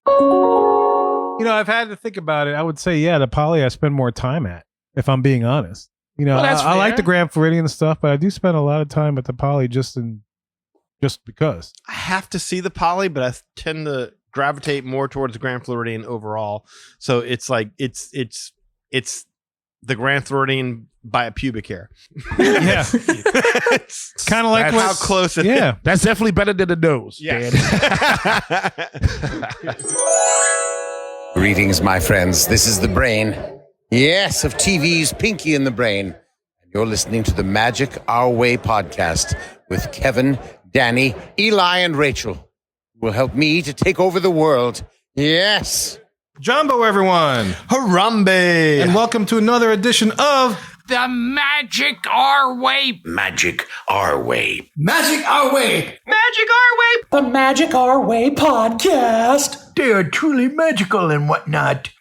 You know, I've had to think about it. I would say, yeah, the Poly I spend more time at, if I'm being honest. You know, I like the Grand Floridian stuff, but I do spend a lot of time at the Poly just because. I have to see the Poly, but I tend to gravitate more towards the Grand Floridian overall. So it's like it's the Grand Floridian by a pubic hair. Yeah, it's kind of like how close it is. Yeah, that's definitely better than the nose. Yes. Greetings, my friends. This is the brain. Yes, of TV's Pinky and the Brain. And you're listening to the Magic Our Way podcast with Kevin, Danny, Eli, and Rachel, who will help me to take over the world. Yes. Jumbo, everyone. Harambe. And welcome to another edition of The Magic Our Way. Magic Our Way. Magic Our Way. Magic Our Way. The Magic Our Way podcast. They are truly magical and whatnot.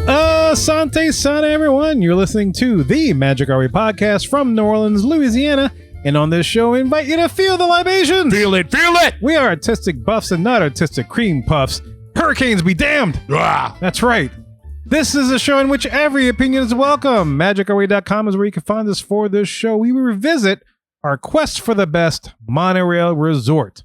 Asante sana, everyone. You're listening to the Magic Our Way podcast from New Orleans, Louisiana. And on this show, we invite you to feel the libations. Feel it, feel it. We are artistic buffs and not artistic cream puffs. Hurricanes be damned. Ah. That's right. This is a show in which every opinion is welcome. MagicOurWay.com is where you can find us for this show. We will revisit our quest for the best monorail resort.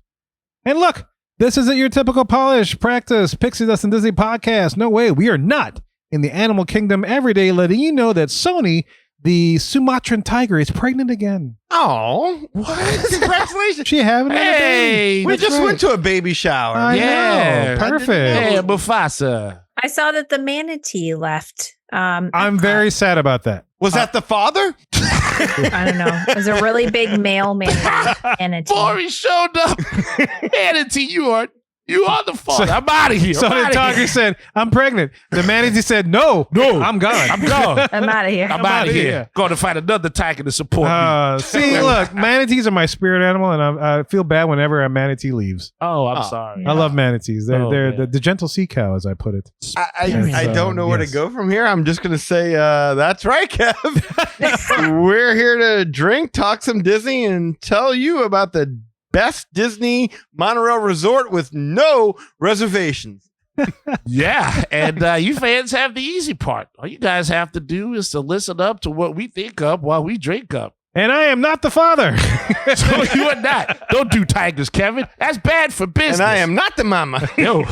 And look, this isn't your typical polish, practice, pixie dust, and Disney podcast. No way. We are not in the animal kingdom every day, letting you know that Sony, the Sumatran tiger, is pregnant again. Oh, what? Congratulations. She having another baby. We just went to a baby shower. I know. Perfect. Hey, Mufasa. I saw that the manatee left. I'm very sad about that. Was that the father? I don't know. It was a really big male manatee. Before he showed up, manatee, you are the father. I'm out of here. So the tiger said, I'm pregnant. The manatee said, no, I'm gone. I'm gone. I'm out of here. I'm out of here. Going to find another tiger to support me. See, look, manatees are my spirit animal, and I feel bad whenever a manatee leaves. Oh, I'm sorry. I love manatees. They're the gentle sea cow, as I put it. I don't know where to go from here. I'm just going to say, that's right, Kev. We're here to drink, talk some Disney, and tell you about the best Disney monorail resort with no reservations. Yeah, and you fans have the easy part. All you guys have to do is to listen up to what we think up while we drink up. And I am not the father. So you are not. Don't do tigers, Kevin. That's bad for business. And I am not the mama. No.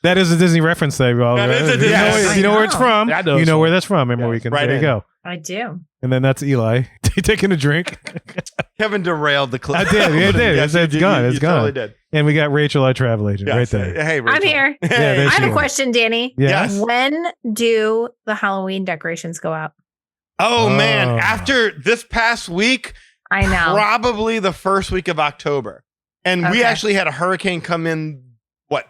That is a Disney reference there, y'all. That is a Disney If you know where it's from, you know where that's from. Remember, we can. Right there you go. I do. And then that's Eli taking a drink. Kevin derailed the clip. I did. Yeah, I did. Yes, it's gone. It's gone. Totally did. And we got Rachel, our travel agent, Yes. right there. Hey, Rachel. I'm here. Yeah, there I she have a is. question, Danny. Yes. When do the Halloween decorations go out? Oh, man. After this past week, I know. probably the first week of October. And we actually had a hurricane come in,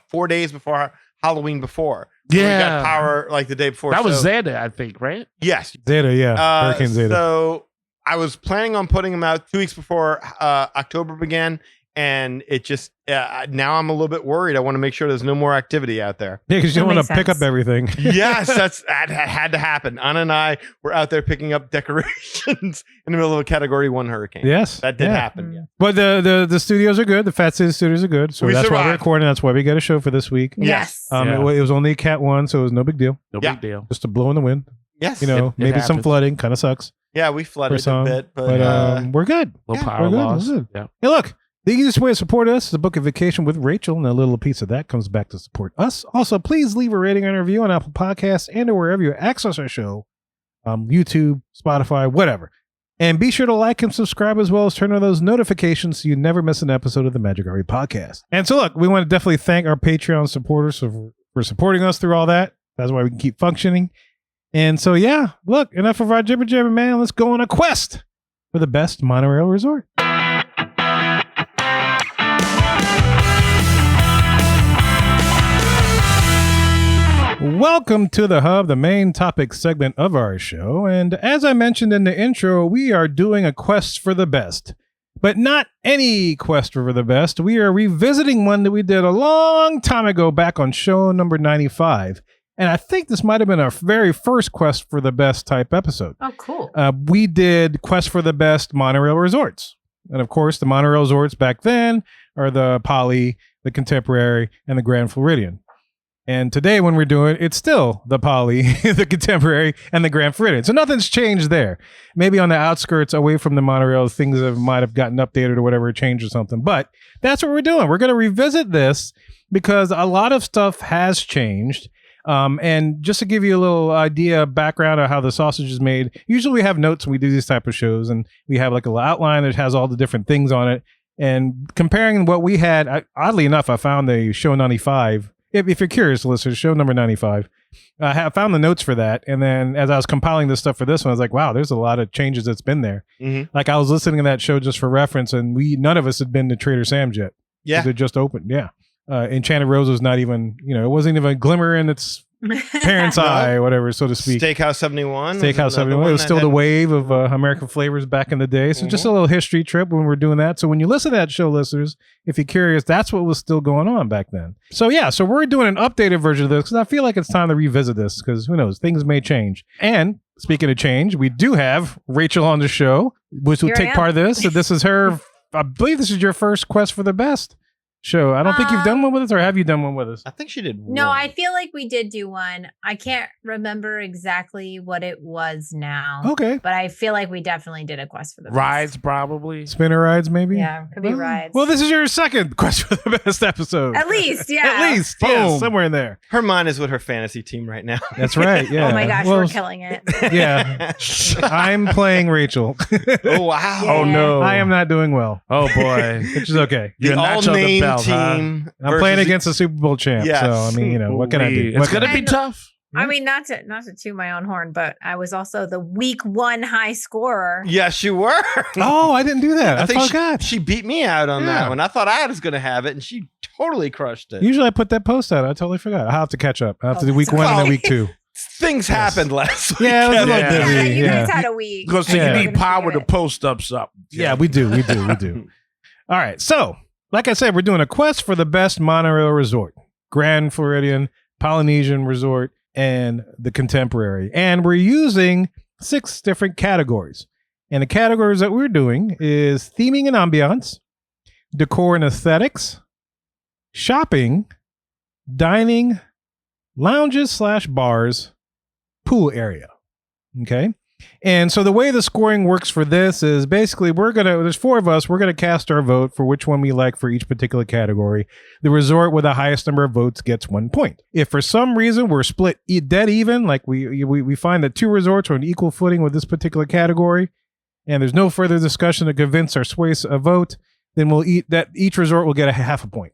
4 days before Halloween before. So we got power like the day before. That was Zeta, I think, right? Yes. Zeta, yeah. Hurricane Zeta. So I was planning on putting them out 2 weeks before October began. And it just, now I'm a little bit worried. I want to make sure there's no more activity out there. Yeah, because you don't want to pick up everything. Yes, that had to happen. Anna and I were out there picking up decorations in the middle of a Category 1 hurricane. Yes. That did happen. Yeah. But the studios are good. The Fat City studios are good. So We that's why survived. we're recording. That's why we got a show for this week. Yes. It was only Cat 1, so it was no big deal. No big deal. Just a blow in the wind. Yes. You know, It maybe some happens. flooding. Kind of sucks. Yeah, we flooded For some, a bit. But, we're good. Little Yeah, power we're good. loss. We're good. Yeah. Hey, look. The easiest way to support us is to book a vacation with Rachel, and a little piece of that comes back to support us. Also, please leave a rating and review on Apple Podcasts and or wherever you access our show, YouTube, Spotify, whatever. And be sure to like and subscribe as well as turn on those notifications so you never miss an episode of the Magic Our Way podcast. And so, look, we want to definitely thank our Patreon supporters for supporting us through all that. That's why we can keep functioning. And so, yeah, look, enough of our jibber jabber, man. Let's go on a quest for the best monorail resort. Welcome to the Hub, the main topic segment of our show. And as I mentioned in the intro, we are doing a quest for the best. But not any quest for the best. We are revisiting one that we did a long time ago back on show number 95. And I think this might have been our very first Quest for the Best type episode. Oh, cool. We did Quest for the Best monorail resorts. And of course, the monorail resorts back then are the Poly, the Contemporary, and the Grand Floridian. And today when we're doing it's still the Poly, the Contemporary, and the Grand Floridian. So nothing's changed there. Maybe on the outskirts away from the monorail, things might have gotten updated or whatever, changed or something. But that's what we're doing. We're going to revisit this because a lot of stuff has changed. And just to give you a little idea, background of how the sausage is made, usually we have notes when we do these type of shows, and we have like a little outline that has all the different things on it. And comparing what we had, oddly enough, I found the show 95. If you're curious, listeners, show number 95. I found the notes for that. And then as I was compiling this stuff for this one, I was like, wow, there's a lot of changes that's been there. Mm-hmm. Like I was listening to that show just for reference, and none of us had been to Trader Sam's yet. Yeah. It just opened. Yeah. Enchanted Rose was not even, it wasn't even a glimmer in its parents' eye, or whatever, so to speak. Steakhouse 71. Steakhouse 71. It was still the wave of American flavors back in the day. So just a little history trip when we're doing that. So when you listen to that show, listeners, if you're curious, that's what was still going on back then. So yeah, so we're doing an updated version of this because I feel like it's time to revisit this because who knows, things may change. And speaking of change, we do have Rachel on the show, which will take part of this. So this is her, I believe this is your first Quest for the Best show. I don't think you've done one with us, or have you done one with us? I think she did one. No, I feel like we did do one. I can't remember exactly what it was now. Okay. But I feel like we definitely did a Quest for the Best. Rides, probably. Spinner rides, maybe? Yeah, could be rides. Well, this is your second Quest for the Best episode. At least, yeah. At least, yeah, somewhere in there. Her mind is with her fantasy team right now. That's right, yeah. Oh my gosh, we're killing it. Yeah. I'm playing Rachel. Oh, wow. Yeah. Oh, no. I am not doing well. Oh, boy. Which is okay. The all-name team. I'm playing against a Super Bowl champ, so I mean, what can I do? It's gonna be tough. I mean, not to toot my own horn, but I was also the week 1 high scorer. Yes, you were. Oh, I didn't do that. I forgot. She beat me out on that one. I thought I was going to have it, and she totally crushed it. Usually I put that post out. I totally forgot. I'll have to catch up. I'll have to do week 1 and then week 2. Things happened last week. Yeah, it was a little busy. You guys had a week. Because you need power to post up something. Yeah, we do. All right, so like I said, we're doing a Quest for the Best monorail resort, Grand Floridian, Polynesian Resort, and the Contemporary. And we're using 6 different categories. And the categories that we're doing is theming and ambiance, decor and aesthetics, shopping, dining, lounges/bars, pool area. Okay. And so the way the scoring works for this is basically there's 4 of us, we're going to cast our vote for which one we like for each particular category. The resort with the highest number of votes gets 1 point. If for some reason we're split dead even, like we find that 2 resorts are on equal footing with this particular category, and there's no further discussion to convince or sway a vote, then each resort will get a half a point.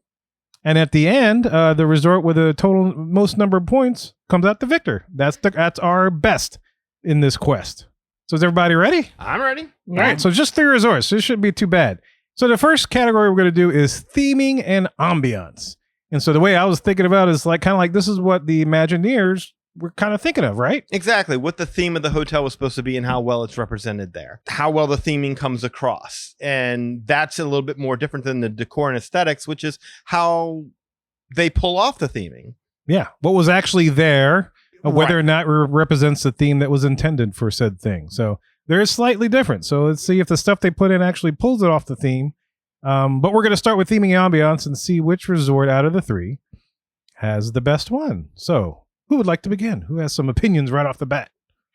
And at the end, the resort with the total most number of points comes out the victor. That's our best in this quest. So is everybody ready? I'm ready. Yeah. All right, so just 3 resorts. This shouldn't be too bad. So the first category we're going to do is theming and ambiance. And so the way I was thinking about it is kind of like this is what the Imagineers were kind of thinking of, right? Exactly. What the theme of the hotel was supposed to be and how well it's represented there. How well the theming comes across. And that's a little bit more different than the decor and aesthetics, which is how they pull off the theming. Yeah. What was actually there. Whether or not it represents the theme that was intended for said thing. So they're slightly different. So let's see if the stuff they put in actually pulls it off the theme. But we're going to start with theming and ambiance and see which resort out of the 3 has the best one. So who would like to begin? Who has some opinions right off the bat?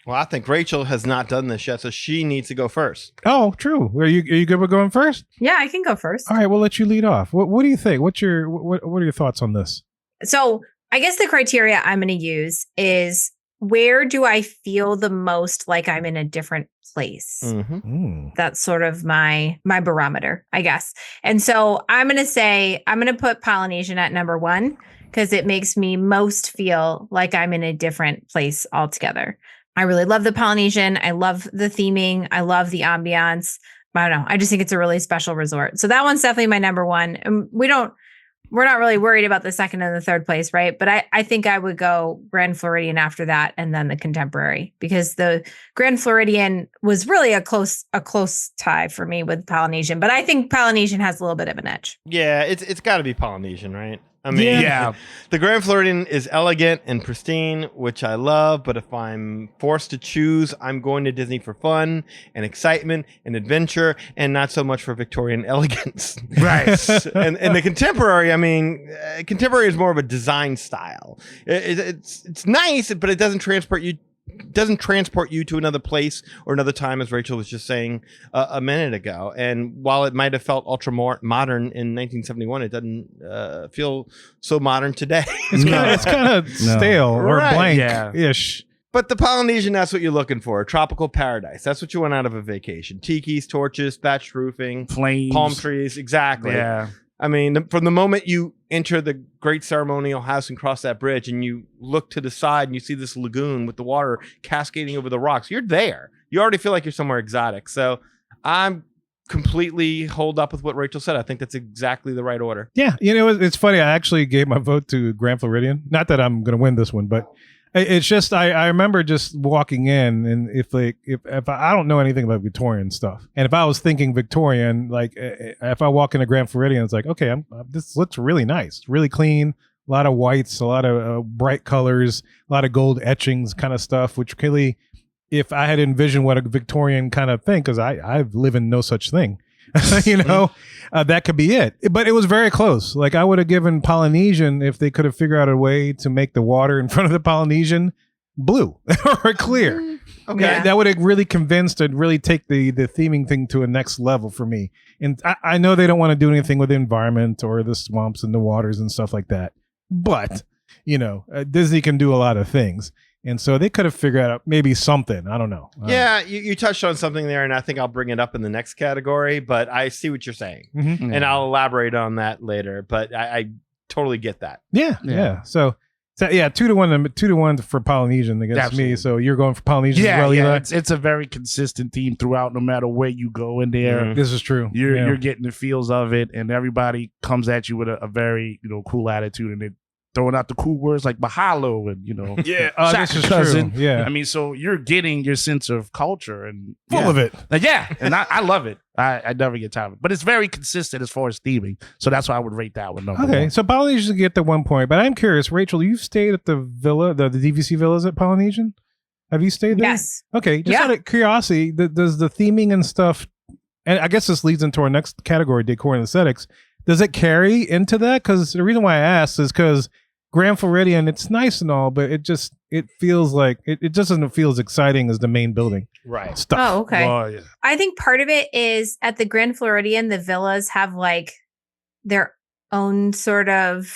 Well, I think Rachel has not done this yet, so she needs to go first. Oh, true. Are you good with going first? Yeah, I can go first. All right, we'll let you lead off. What do you think? What are your thoughts on this? So I guess the criteria I'm going to use is where do I feel the most like I'm in a different place? Mm-hmm. That's sort of my barometer, I guess. And so I'm going to put Polynesian at number 1 because it makes me most feel like I'm in a different place altogether. I really love the Polynesian. I love the theming. I love the ambiance. I don't know. I just think it's a really special resort. So that one's definitely my number 1. And we're not really worried about the second and the third place, right? But I think I would go Grand Floridian after that and then the Contemporary, because the Grand Floridian was really a close tie for me with Polynesian. But I think Polynesian has a little bit of an edge. Yeah, it's got to be Polynesian, right? I mean, Yeah. The Grand Floridian is elegant and pristine, which I love. But if I'm forced to choose, I'm going to Disney for fun and excitement and adventure, and not so much for Victorian elegance. Right. and the contemporary, I mean, contemporary is more of a design style. It's nice, but it doesn't transport you to another place or another time, as Rachel was just saying a minute ago. And while it might have felt ultra modern in 1971, it doesn't feel so modern today. It's kind of stale or blank-ish. But the Polynesian, that's what you're looking for. A tropical paradise. That's what you want out of a vacation. Tikis, torches, thatched roofing, flames, palm trees. Exactly. Yeah. I mean, from the moment you enter the great ceremonial house and cross that bridge and you look to the side and you see this lagoon with the water cascading over the rocks, you're there. You already feel like you're somewhere exotic. So I'm completely holed up with what Rachel said. I think that's exactly the right order. Yeah. It's funny. I actually gave my vote to Grand Floridian. Not that I'm going to win this one, but it's just I remember just walking in, and if I don't know anything about Victorian stuff, and if I was thinking Victorian, like if I walk into Grand Floridian, it's like, okay, this looks really nice, really clean, a lot of whites, a lot of bright colors, a lot of gold etchings, kind of stuff. Which really, if I had envisioned what a Victorian kind of thing, because I live in no such thing. That could be it. But it was very close. Like I would have given Polynesian if they could have figured out a way to make the water in front of the Polynesian blue or clear. Okay. That would have really convinced and really take the theming thing to a next level for me. And I know they don't want to do anything with the environment or the swamps and the waters and stuff like that. But, Disney can do a lot of things. And so they could have figured out maybe something. I don't know. Yeah, you touched on something there, and I think I'll bring it up in the next category, but I see what you're saying. Mm-hmm. And I'll elaborate on that later, but I totally get that. Yeah. So 2-1 for Polynesian against Absolutely. me. So you're going for Polynesian as well, Eli? It's a very consistent theme throughout, no matter where you go in there. Mhm. This is true. You're getting the feels of it, and everybody comes at you with a very cool attitude, and they're throwing out the cool words like mahalo and this is cousin. true. Yeah, I mean, so you're getting your sense of culture and full of it. And I love it. I never get tired of it, but it's very consistent as far as theming. So that's why I would rate that one number Okay, one. so Polynesian get the 1 point, but I'm curious, Rachel, you've stayed at the villa, the DVC villas at Polynesian? Have you stayed there? Yes. Okay, just out of curiosity, does the theming and stuff, and I guess this leads into our next category, decor and aesthetics, does it carry into that? Because the reason why I asked is because Grand Floridian, it's nice and all, but it feels like it just doesn't feel as exciting as the main building. Right. Stuff. Oh, okay. Well, yeah. I think part of it is at the Grand Floridian, the villas have like their own sort of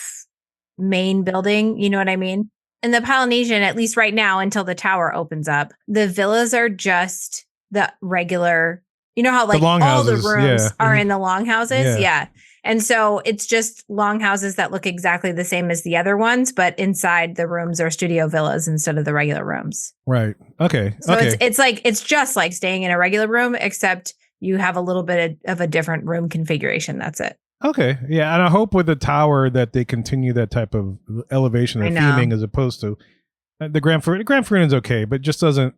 main building. You know what I mean? In the Polynesian, at least right now, until the tower opens up, the villas are just the regular, you know how like all the rooms are in the longhouses? Yeah. And so it's just longhouses that look exactly the same as the other ones, but inside the rooms are studio villas instead of the regular rooms. Right. Okay. So it's just like staying in a regular room, except you have a little bit of a different room configuration. That's it. Okay. Yeah. And I hope with the tower that they continue that type of elevation and theming as opposed to the Grand Floridian. Grand Floridian's okay, but just doesn't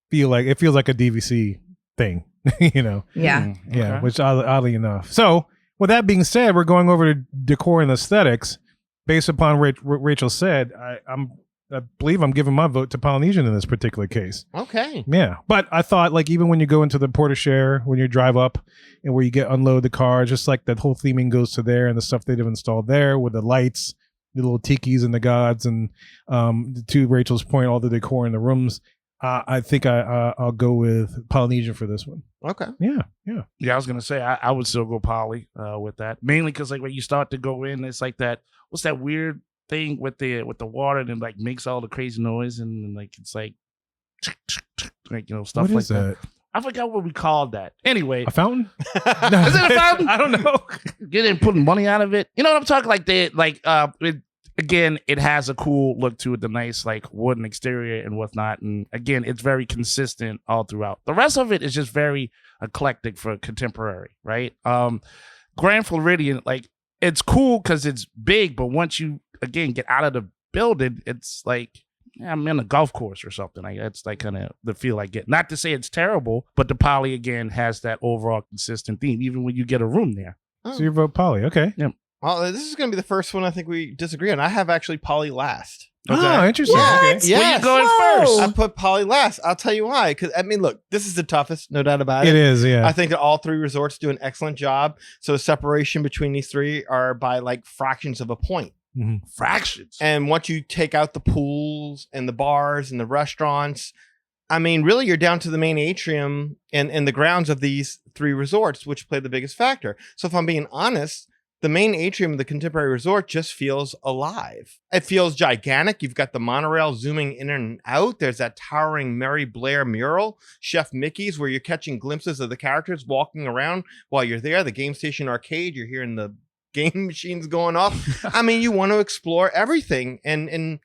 feel like it feels like a DVC thing, Yeah. Yeah. Okay. Which oddly enough. So with that being said, we're going over to decor and aesthetics. Based upon what Rachel said, I believe I'm giving my vote to Polynesian in this particular case. Okay. Yeah. But I thought, like, even when you go into the porte-share, when you drive up and where you get unload the car, just like that whole theming goes to there and the stuff they've installed there with the lights, the little tikis and the gods, and to Rachel's point, all the decor in the rooms. I think I'll go with Polynesian for this one. Okay. Yeah. I was gonna say I would still go Poly with that, mainly because like when you start to go in, it's like that. What's that weird thing with the water and it like makes all the crazy noise and like it's like stuff What like is that? I forgot what we called that. Anyway, A fountain? is it a fountain? I don't know. Getting putting money out of it. You know what I'm talking like? It has a cool look to it, the nice like wooden exterior and whatnot. And again, it's very consistent all throughout. The rest of it is just very eclectic for contemporary, right? Grand Floridian, like it's cool because it's big, but once you again get out of the building, it's like I'm in a golf course or something. Like that's like kind of the feel I get. Not to say it's terrible, but the Poly again has that overall consistent theme, even when you get a room there. So you vote Poly. Okay. Yeah. Well, this is going to be the first one I think we disagree on. I have actually Poly last. Oh, interesting. What? Okay. Yes. Where you going Whoa. first? I put Poly last. I'll tell you why. Because, I mean, look, this is the toughest, no doubt about it. It is, yeah. I think that all three resorts do an excellent job. So separation between these three are by like fractions of a point. Fractions. And once you take out the pools and the bars and the restaurants, I mean, really, you're down to the main atrium and the grounds of these three resorts, which play the biggest factor. So if I'm being honest, the main atrium of the Contemporary Resort just feels alive. It feels gigantic. You've got the monorail zooming in and out. There's that towering Mary Blair mural, Chef Mickey's, where you're catching glimpses of the characters walking around while you're there. The game station arcade, you're hearing the game machines going off. I mean, you want to explore everything. And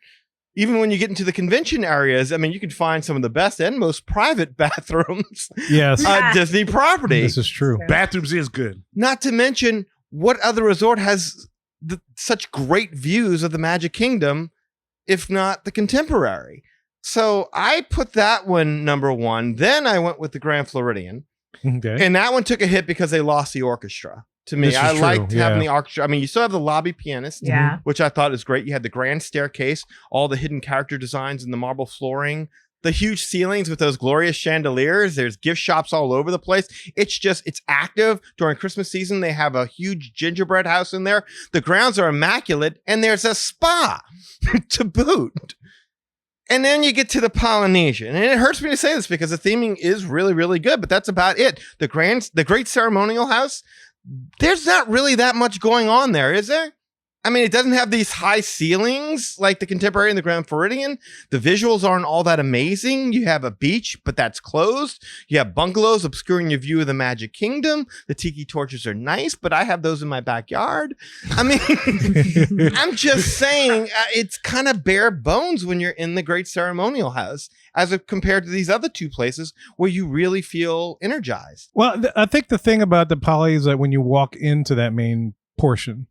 even when you get into the convention areas, I mean, you can find some of the best and most private bathrooms Yes. on Disney property. This is true. Bathrooms is good. Not to mention, what other resort has such great views of the Magic Kingdom, if not the Contemporary? So I put that one number one. Then I went with the Grand Floridian. Okay. And that one took a hit because they lost the orchestra. To me, This is I true, liked having yeah. the orchestra. I mean, you still have the lobby pianist, Yeah. which I thought is great. You had the grand staircase, all the hidden character designs in the marble flooring, the huge ceilings with those glorious chandeliers. There's gift shops all over the place. It's active. During Christmas season, they have a huge gingerbread house in there. The grounds are immaculate, and there's a spa to boot. And then you get to the Polynesian. And it hurts me to say this because the theming is really, really good, but that's about it. The Great Ceremonial House, there's not really that much going on there, is there? I mean, it doesn't have these high ceilings like the Contemporary and the Grand Floridian. The visuals aren't all that amazing. You have a beach, but that's closed. You have bungalows obscuring your view of the Magic Kingdom. The tiki torches are nice, but I have those in my backyard. I mean, I'm just saying it's kind of bare bones when you're in the Great Ceremonial House as compared to these other two places where you really feel energized. Well, I think the thing about the Poly is that when you walk into that main portion,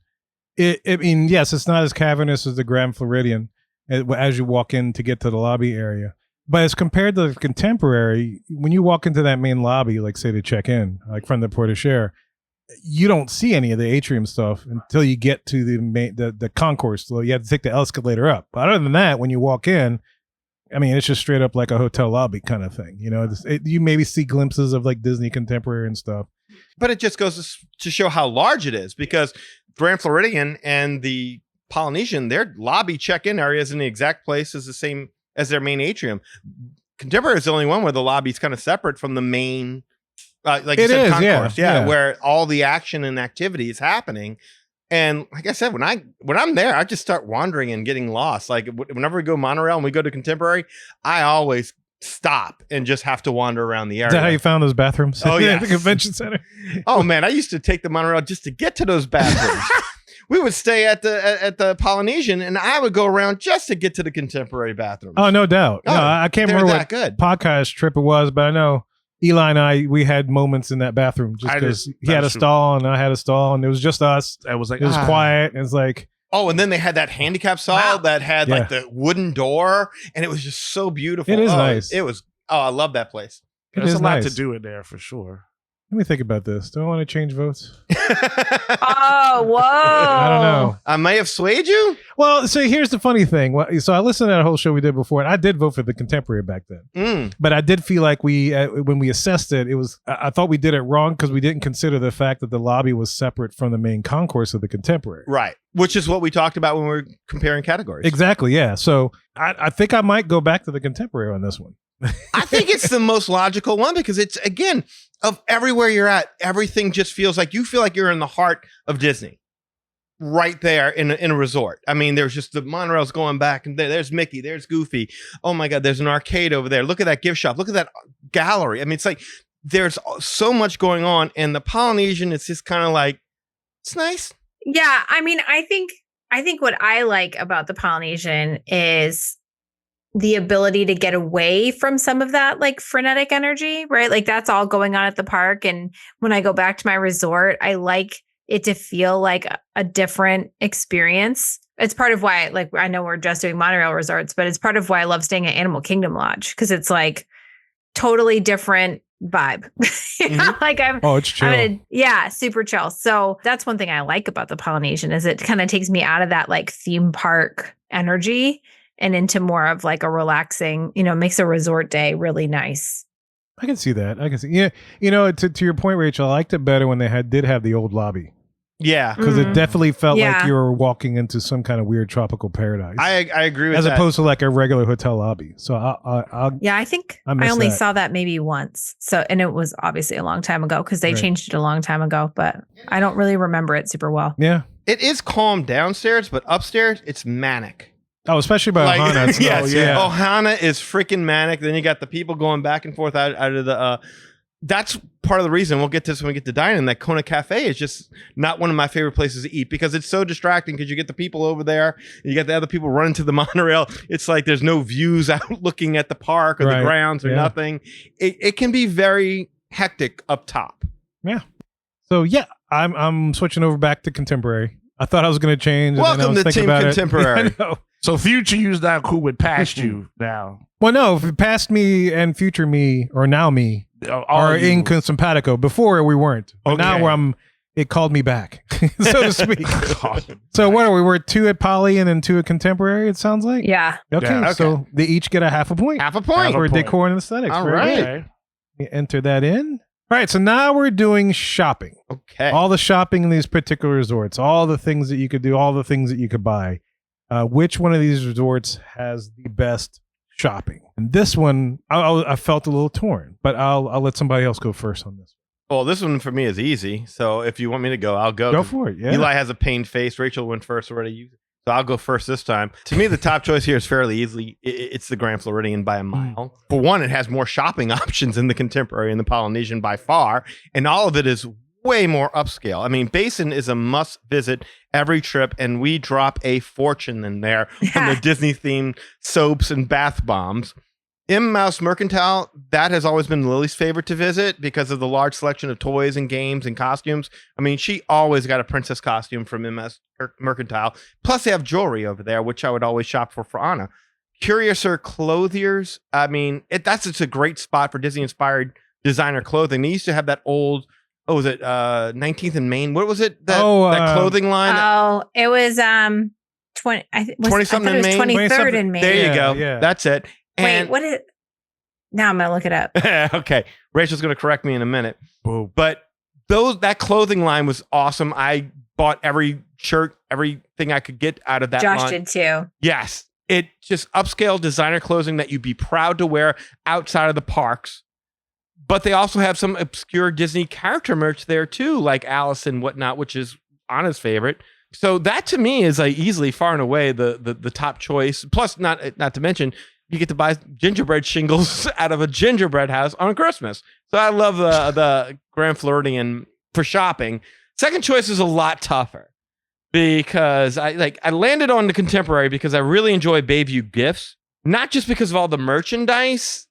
I mean, yes, it's not as cavernous as the Grand Floridian as you walk in to get to the lobby area. But as compared to the Contemporary, when you walk into that main lobby, like say to check in, like from the porte-cochere, you don't see any of the atrium stuff until you get to the concourse. So you have to take the escalator up. But other than that, when you walk in, I mean, it's just straight up like a hotel lobby kind of thing. You know, you maybe see glimpses of like Disney Contemporary and stuff. But it just goes to show how large it is, because Grand Floridian and the Polynesian, their lobby check-in area is in the exact place as the same as their main atrium. Contemporary is the only one where the lobby's kind of separate from the main, like you said, concourse. Yeah, where all the action and activity is happening. And like I said, when I'm there, I just start wandering and getting lost. Like whenever we go monorail and we go to Contemporary, I always stop and just have to wander around the area. Is that how you found those bathrooms? Oh, yeah. At the convention center. Oh man, I used to take the monorail just to get to those bathrooms. We would stay at the Polynesian, and I would go around just to get to the Contemporary bathroom. Oh, no doubt. No, I can't remember what podcast trip it was, but I know Eli and I, we had moments in that bathroom just because he had a stall and I had a stall, and it was just us. I was like, it was quiet. It was like, oh, and then they had that handicap stall that had like the wooden door, and it was just so beautiful. It is nice. It was. Oh, I love that place. There's a lot to do in there for sure. Let me think about this. Do I want to change votes? Oh, whoa. I don't know. I may have swayed you. Well, so here's the funny thing. So I listened to that whole show we did before, and I did vote for the Contemporary back then. But I did feel like when we assessed it, I thought we did it wrong because we didn't consider the fact that the lobby was separate from the main concourse of the Contemporary. Right. Which is what we talked about when we were comparing categories. Exactly. Yeah. So I think I might go back to the Contemporary on this one. I think it's the most logical one because it's, again, of everywhere you're at, everything just feels like you feel like you're in the heart of Disney. Right there in a resort. I mean, there's just the monorails going back, and there's Mickey, there's Goofy. Oh my God, there's an arcade over there. Look at that gift shop. Look at that gallery. I mean, it's like there's so much going on, and the Polynesian, it's just kind of like, it's nice. Yeah, I mean, I think what I like about the Polynesian is the ability to get away from some of that like frenetic energy, right? Like that's all going on at the park. And when I go back to my resort, I like it to feel like a different experience. It's part of why, like, I know we're just doing monorail resorts, but it's part of why I love staying at Animal Kingdom Lodge, because it's like totally different vibe. Like it's chill. Super chill. So that's one thing I like about the Polynesian is it kind of takes me out of that like theme park energy and into more of like a relaxing, makes a resort day really nice. I can see that. Yeah. To your point, Rachel, I liked it better when they did have the old lobby. Yeah. Because it definitely felt like you were walking into some kind of weird tropical paradise. I agree with that. As opposed to like a regular hotel lobby. So I think I only saw that maybe once. So, and it was obviously a long time ago because they changed it a long time ago, but I don't really remember it super well. Yeah. It is calm downstairs, but upstairs it's manic. Oh, especially by Ohana. Yes. Ohana is freaking manic. Then you got the people going back and forth out of the... that's part of the reason we'll get to this when we get to dining. That Kona Cafe is just not one of my favorite places to eat because it's so distracting because you get the people over there, you got the other people running to the monorail. It's like there's no views out looking at the park or the grounds or nothing. It can be very hectic up top. Yeah. So I'm switching over back to contemporary. I thought I was going to change. Welcome to Team Contemporary. So future you's not cool with past you now. Well, no, past me and future me or now me are in simpatico. Before we weren't. But now it called me back, so to speak. So what are we? We're 2 at Poly and then 2 at Contemporary, it sounds like? Yeah. Okay. So they each get a half a point. For decor and aesthetics. All right. You enter that in. All right, so now we're doing shopping. Okay. All the shopping in these particular resorts, all the things that you could do, all the things that you could buy. Which one of these resorts has the best shopping? And this one, I felt a little torn, but I'll let somebody else go first on this. Well, this one for me is easy. So if you want me to go, I'll go. Go for it. Yeah. Eli has a pained face. Rachel went first already. So I'll go first this time. To me, the top choice here is fairly easily. It's the Grand Floridian by a mile. For one, it has more shopping options than the Contemporary and the Polynesian by far. And all of it is way more upscale. I mean, Basin is a must visit every trip, and we drop a fortune in there from the Disney themed soaps and bath bombs. MOW Mercantile, that has always been Lily's favorite to visit because of the large selection of toys and games and costumes. I mean, she always got a princess costume from MOW Mercantile. Plus, they have jewelry over there, which I would always shop for Anna. Curiouser Clothiers, I mean, that's just a great spot for Disney-inspired designer clothing. They used to have that old... Oh, was it 19th and Main? What was it? That clothing line? Oh, it was 20 something in Main. 23rd in Main. There you go. Yeah. That's it. And, wait, what is? Now I'm gonna look it up. Okay, Rachel's gonna correct me in a minute. But that clothing line was awesome. I bought every shirt, everything I could get out of that line. Josh did too. Yes, it just upscale designer clothing that you'd be proud to wear outside of the parks. But they also have some obscure Disney character merch there too, like Alice and whatnot, which is Anna's favorite. So that to me is like easily far and away the top choice. Plus, not to mention, you get to buy gingerbread shingles out of a gingerbread house on Christmas. So I love the Grand Floridian for shopping. Second choice is a lot tougher because I landed on the Contemporary because I really enjoy Bayview Gifts, not just because of all the merchandise,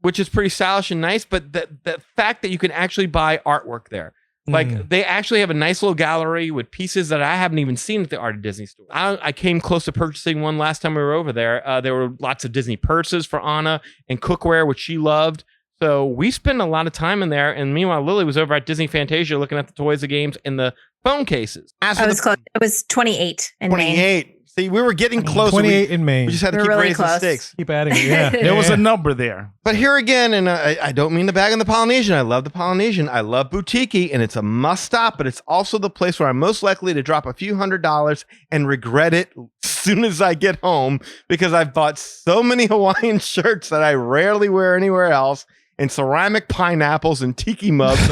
which is pretty stylish and nice, but the fact that you can actually buy artwork there. Like they actually have a nice little gallery with pieces that I haven't even seen at the Art of Disney store. I came close to purchasing one last time we were over there. There were lots of Disney purses for Anna and cookware, which she loved. So we spent a lot of time in there. And meanwhile, Lily was over at Disney Fantasia looking at the toys, the games, and the phone cases. I was close. It was 28 in Maine. 28. See, we were getting close. 28 in Maine. We just had to keep really raising close. stakes. Keep adding it. Yeah. There was a number there. But here again, and I don't mean to bag on the Polynesian. I love the Polynesian. I love Boutique, and it's a must stop, but it's also the place where I'm most likely to drop a few $100s and regret it as soon as I get home because I've bought so many Hawaiian shirts that I rarely wear anywhere else, and ceramic pineapples and tiki mugs.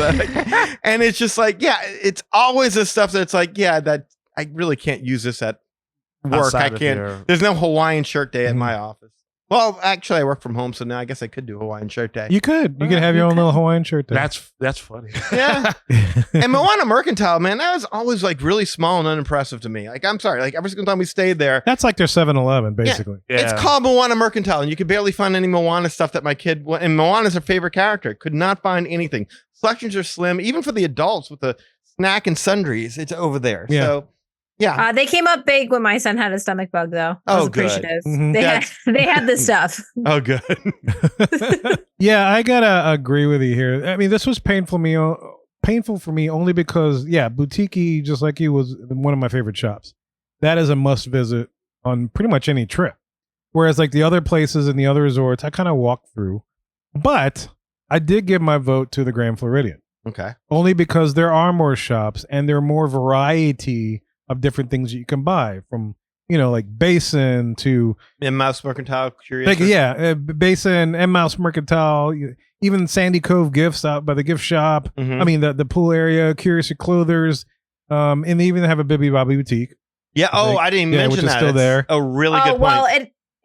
And it's just like, it's always the stuff that's like, that I really can't use this at work. Outside I can't. There's no Hawaiian shirt day at my office. Well, actually, I work from home, so now I guess I could do Hawaiian shirt day. You could have your own little Hawaiian shirt day. That's funny. Yeah. And Moana Mercantile, man, that was always like really small and unimpressive to me. Like, I'm sorry, like every single time we stayed there. That's like their 7-Eleven, basically. Yeah. It's called Moana Mercantile, and you could barely find any Moana stuff that my kid, and Moana's her favorite character, could not find anything. Selections are slim, even for the adults with the snack and sundries. It's over there. Yeah. So. Yeah, they came up big when my son had a stomach bug, though. I was appreciative. Mm-hmm. They had the stuff. Oh, good. Yeah, I gotta agree with you here. I mean, this was painful for me only because, Boutique, just like you, was one of my favorite shops. That is a must visit on pretty much any trip. Whereas like the other places and the other resorts, I kind of walked through. But I did give my vote to the Grand Floridian. Okay. Only because there are more shops and there are more variety of different things that you can buy, from, like Basin to Mouse Mercantile, curious. Basin, Mouse Mercantile, even Sandy Cove Gifts out by the gift shop. Mhm. I mean, the pool area, Curious Clothers, and they even have a Bibby Bobby Boutique. Yeah. I didn't which mention is that. still It's there. a really good point. Well,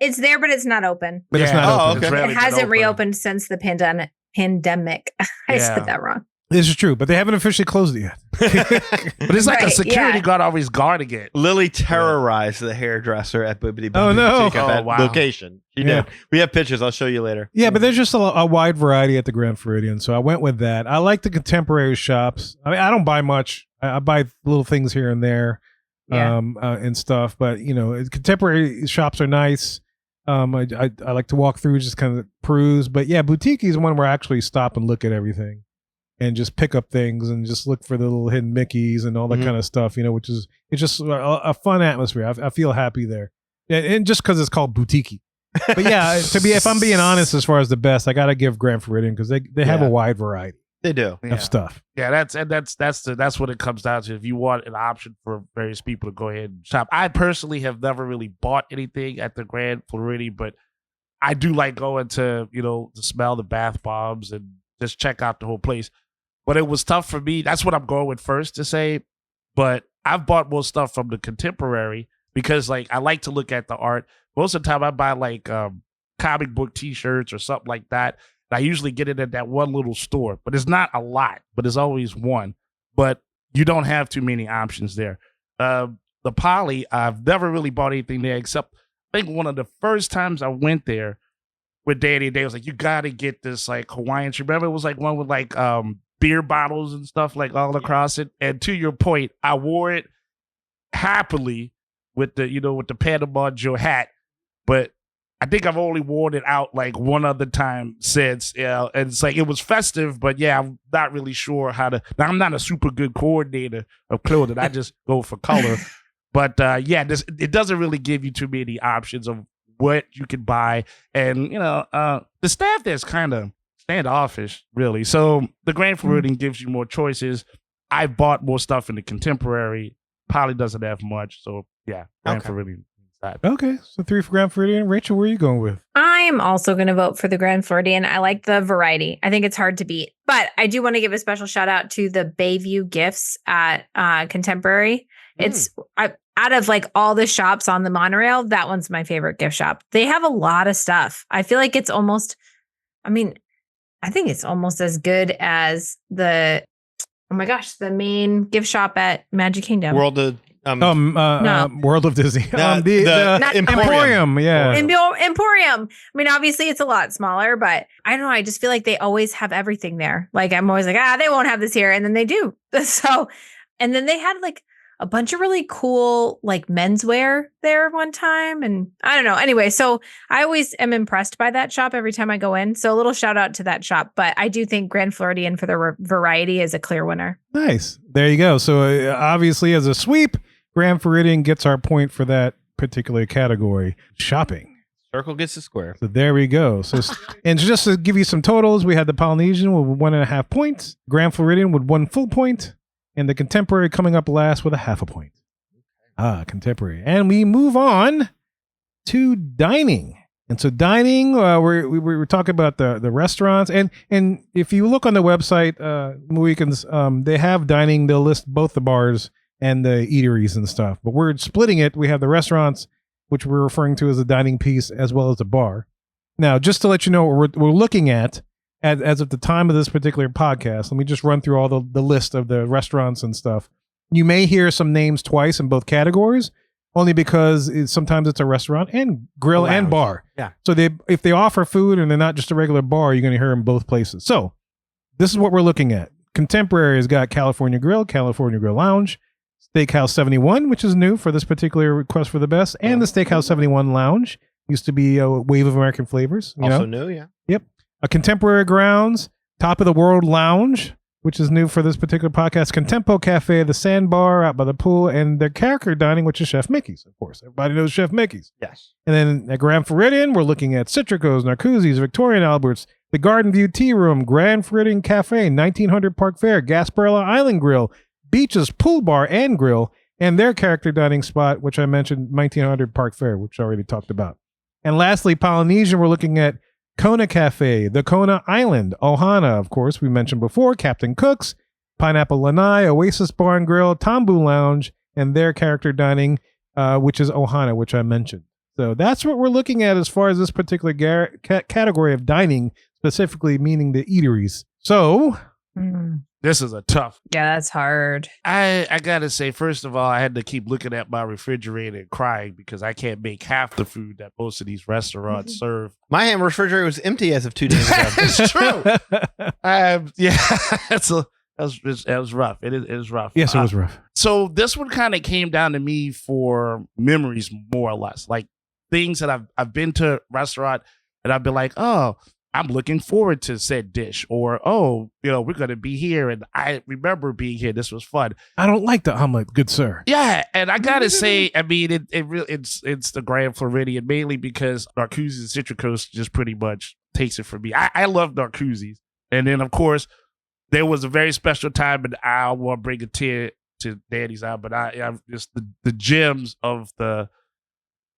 it's there, but it's not open. But it's not open. okay. rarely It been hasn't open. reopened since the pandemic. I Yeah. said that wrong. This is true, but they haven't officially closed it yet. But it's like a Right, security yeah. guard always guarding it. Lily terrorized the hairdresser at Bibbidi Oh, Bobbidi no. Boutique at Oh, that wow. location. She Yeah. did. We have pictures. I'll show you later. Yeah, but there's just a wide variety at the Grand Floridian, so I went with that. I like the contemporary shops. I mean, I don't buy much. I buy little things here and there, Yeah. and stuff. But contemporary shops are nice. I like to walk through, just kind of peruse. But yeah, Boutique is one where I actually stop and look at everything, and just pick up things and just look for the little hidden Mickeys and all that Mhm. kind of stuff. Which is, it's just a fun atmosphere. I feel happy there, and just because it's called Boutique. But yeah, if I'm being honest, as far as the best, I gotta give Grand Floridian because they have Yeah. a wide variety They do. Yeah. of stuff. Yeah, that's what it comes down to. If you want an option for various people to go ahead and shop, I personally have never really bought anything at the Grand Floridian, but I do like going to to smell the bath bombs and just check out the whole place. But it was tough for me. That's what I'm going with first to say. But I've bought more stuff from the contemporary because like I like to look at the art. Most of the time I buy like comic book T-shirts or something like that. I usually get it at that one little store, but it's not a lot, but it's always one. But you don't have too many options there. The Poly, I've never really bought anything there except I think one of the first times I went there with Danny, they was like, you got to get this like Hawaiian shirt. Remember, it was like one with like beer bottles and stuff like all across it. And to your point, I wore it happily with the with the Panama Joe hat, but I think I've only worn it out like one other time since. And it's like it was festive, but yeah, I'm not really sure how to. Now I'm not a super good coordinator of clothing. I just go for color. But it doesn't really give you too many options of what you can buy, and the staff there's kind of standoffish, really. So the Grand Floridian gives you more choices. I bought more stuff in the contemporary. Poly doesn't have much, so yeah, Grand Floridian. Okay, so 3 for Grand Floridian. Rachel, where are you going with? I'm also going to vote for the Grand Floridian. I like the variety. I think it's hard to beat. But I do want to give a special shout out to the Bayview Gifts at Contemporary. It's out of like all the shops on the monorail, that one's my favorite gift shop. They have a lot of stuff. I feel like it's almost, I think it's almost as good as the main gift shop at Magic Kingdom. World of World of Disney. The Emporium. Yeah. Emporium. Obviously it's a lot smaller, but I don't know. I just feel like they always have everything there. Like I'm always like, they won't have this here. And then they do. So, and then they had like a bunch of really cool like menswear there one time. And I don't know. Anyway, so I always am impressed by that shop every time I go in. So a little shout out to that shop. But I do think Grand Floridian for the variety is a clear winner. Nice. There you go. So obviously as a sweep, Grand Floridian gets our point for that particular category. Shopping. Circle gets the square. So there we go. So, and just to give you some totals, we had the Polynesian with 1.5 points, Grand Floridian with 1 full point, and the Contemporary coming up last with 0.5 point. Contemporary. And we move on to dining. And so dining, we were talking about the restaurants, and if you look on the website, Mohicans, they have dining. They'll list both the bars and the eateries and stuff. But we're splitting it. We have the restaurants, which we're referring to as the dining piece, as well as the bar. Now, just to let you know what we're looking at as of the time of this particular podcast, let me just run through all the list of the restaurants and stuff. You may hear some names twice in both categories, only because sometimes it's a restaurant and grill and bar. Yeah. So if they offer food and they're not just a regular bar, you're going to hear them both places. So this is what we're looking at. Contemporary has got California Grill Lounge, Steakhouse 71, which is new for this particular request for the best, and the Steakhouse 71 Lounge. Used to be a Wave of American Flavors. Also new, yeah. Yep. A Contemporary Grounds, Top of the World Lounge, which is new for this particular podcast, Contempo Cafe, the Sandbar out by the pool, and their character dining, which is Chef Mickey's, of course. Everybody knows Chef Mickey's. Yes. And then at Grand Floridian, we're looking at Citrico's, Narcoossee's, Victorian Albert's, the Garden View Tea Room, Grand Floridian Cafe, 1900 Park Fair, Gasparilla Island Grill, Beach's Pool Bar and Grill, and their character dining spot, which I mentioned, 1900 Park Fair, which I already talked about. And lastly, Polynesian, we're looking at Kona Cafe, the Kona Island, Ohana, of course, we mentioned before, Captain Cook's, Pineapple Lanai, Oasis Bar and Grill, Tambu Lounge, and their character dining, which is Ohana, which I mentioned. So that's what we're looking at as far as this particular category of dining, specifically meaning the eateries. So This is a tough. Yeah, that's hard. I gotta say, first of all, I had to keep looking at my refrigerator and crying because I can't make half the food that most of these restaurants serve. My refrigerator was empty as of 2 days ago. It's true. Yeah, that was rough. It is rough. yes, it was rough. So this one kind of came down to me for memories, more or less, like things that I've been to a restaurant and I've been like, oh, I'm looking forward to said dish, or oh, we're gonna be here, and I remember being here. This was fun. I don't like the omelet, good sir. Yeah, and I gotta say, I mean, it's the Grand Floridian mainly because Narcoossee's and Citrico's just pretty much takes it for me. I love Narcoossee's, and then of course there was a very special time, and I want to bring a tear to Danny's eye, but I'm just the gems of the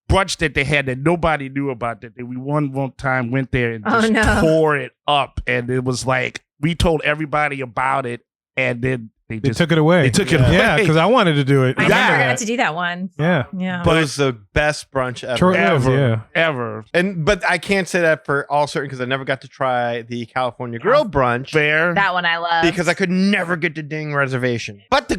brunch that they had that nobody knew about, that we one time went there and just tore it up, and it was like we told everybody about it, and then they took it away. They took it away. Yeah, because I wanted to do it. I never got to do that one. Yeah. But it was the best brunch ever. Ever. But I can't say that for all certain because I never got to try the California Grill brunch. Fair. That one I love. Because I could never get the ding reservation. But the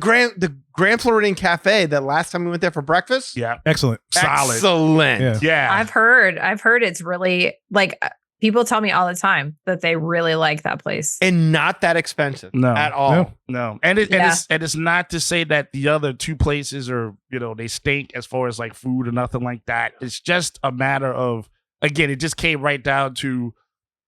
Grand Floridian Cafe, that last time we went there for breakfast. Yeah. Excellent. Solid. Excellent. Yeah. I've heard it's really like people tell me all the time that they really like that place. And not that expensive at all. No. And it's not to say that the other two places are, they stink as far as like food or nothing like that. It's just a matter of, again, it just came right down to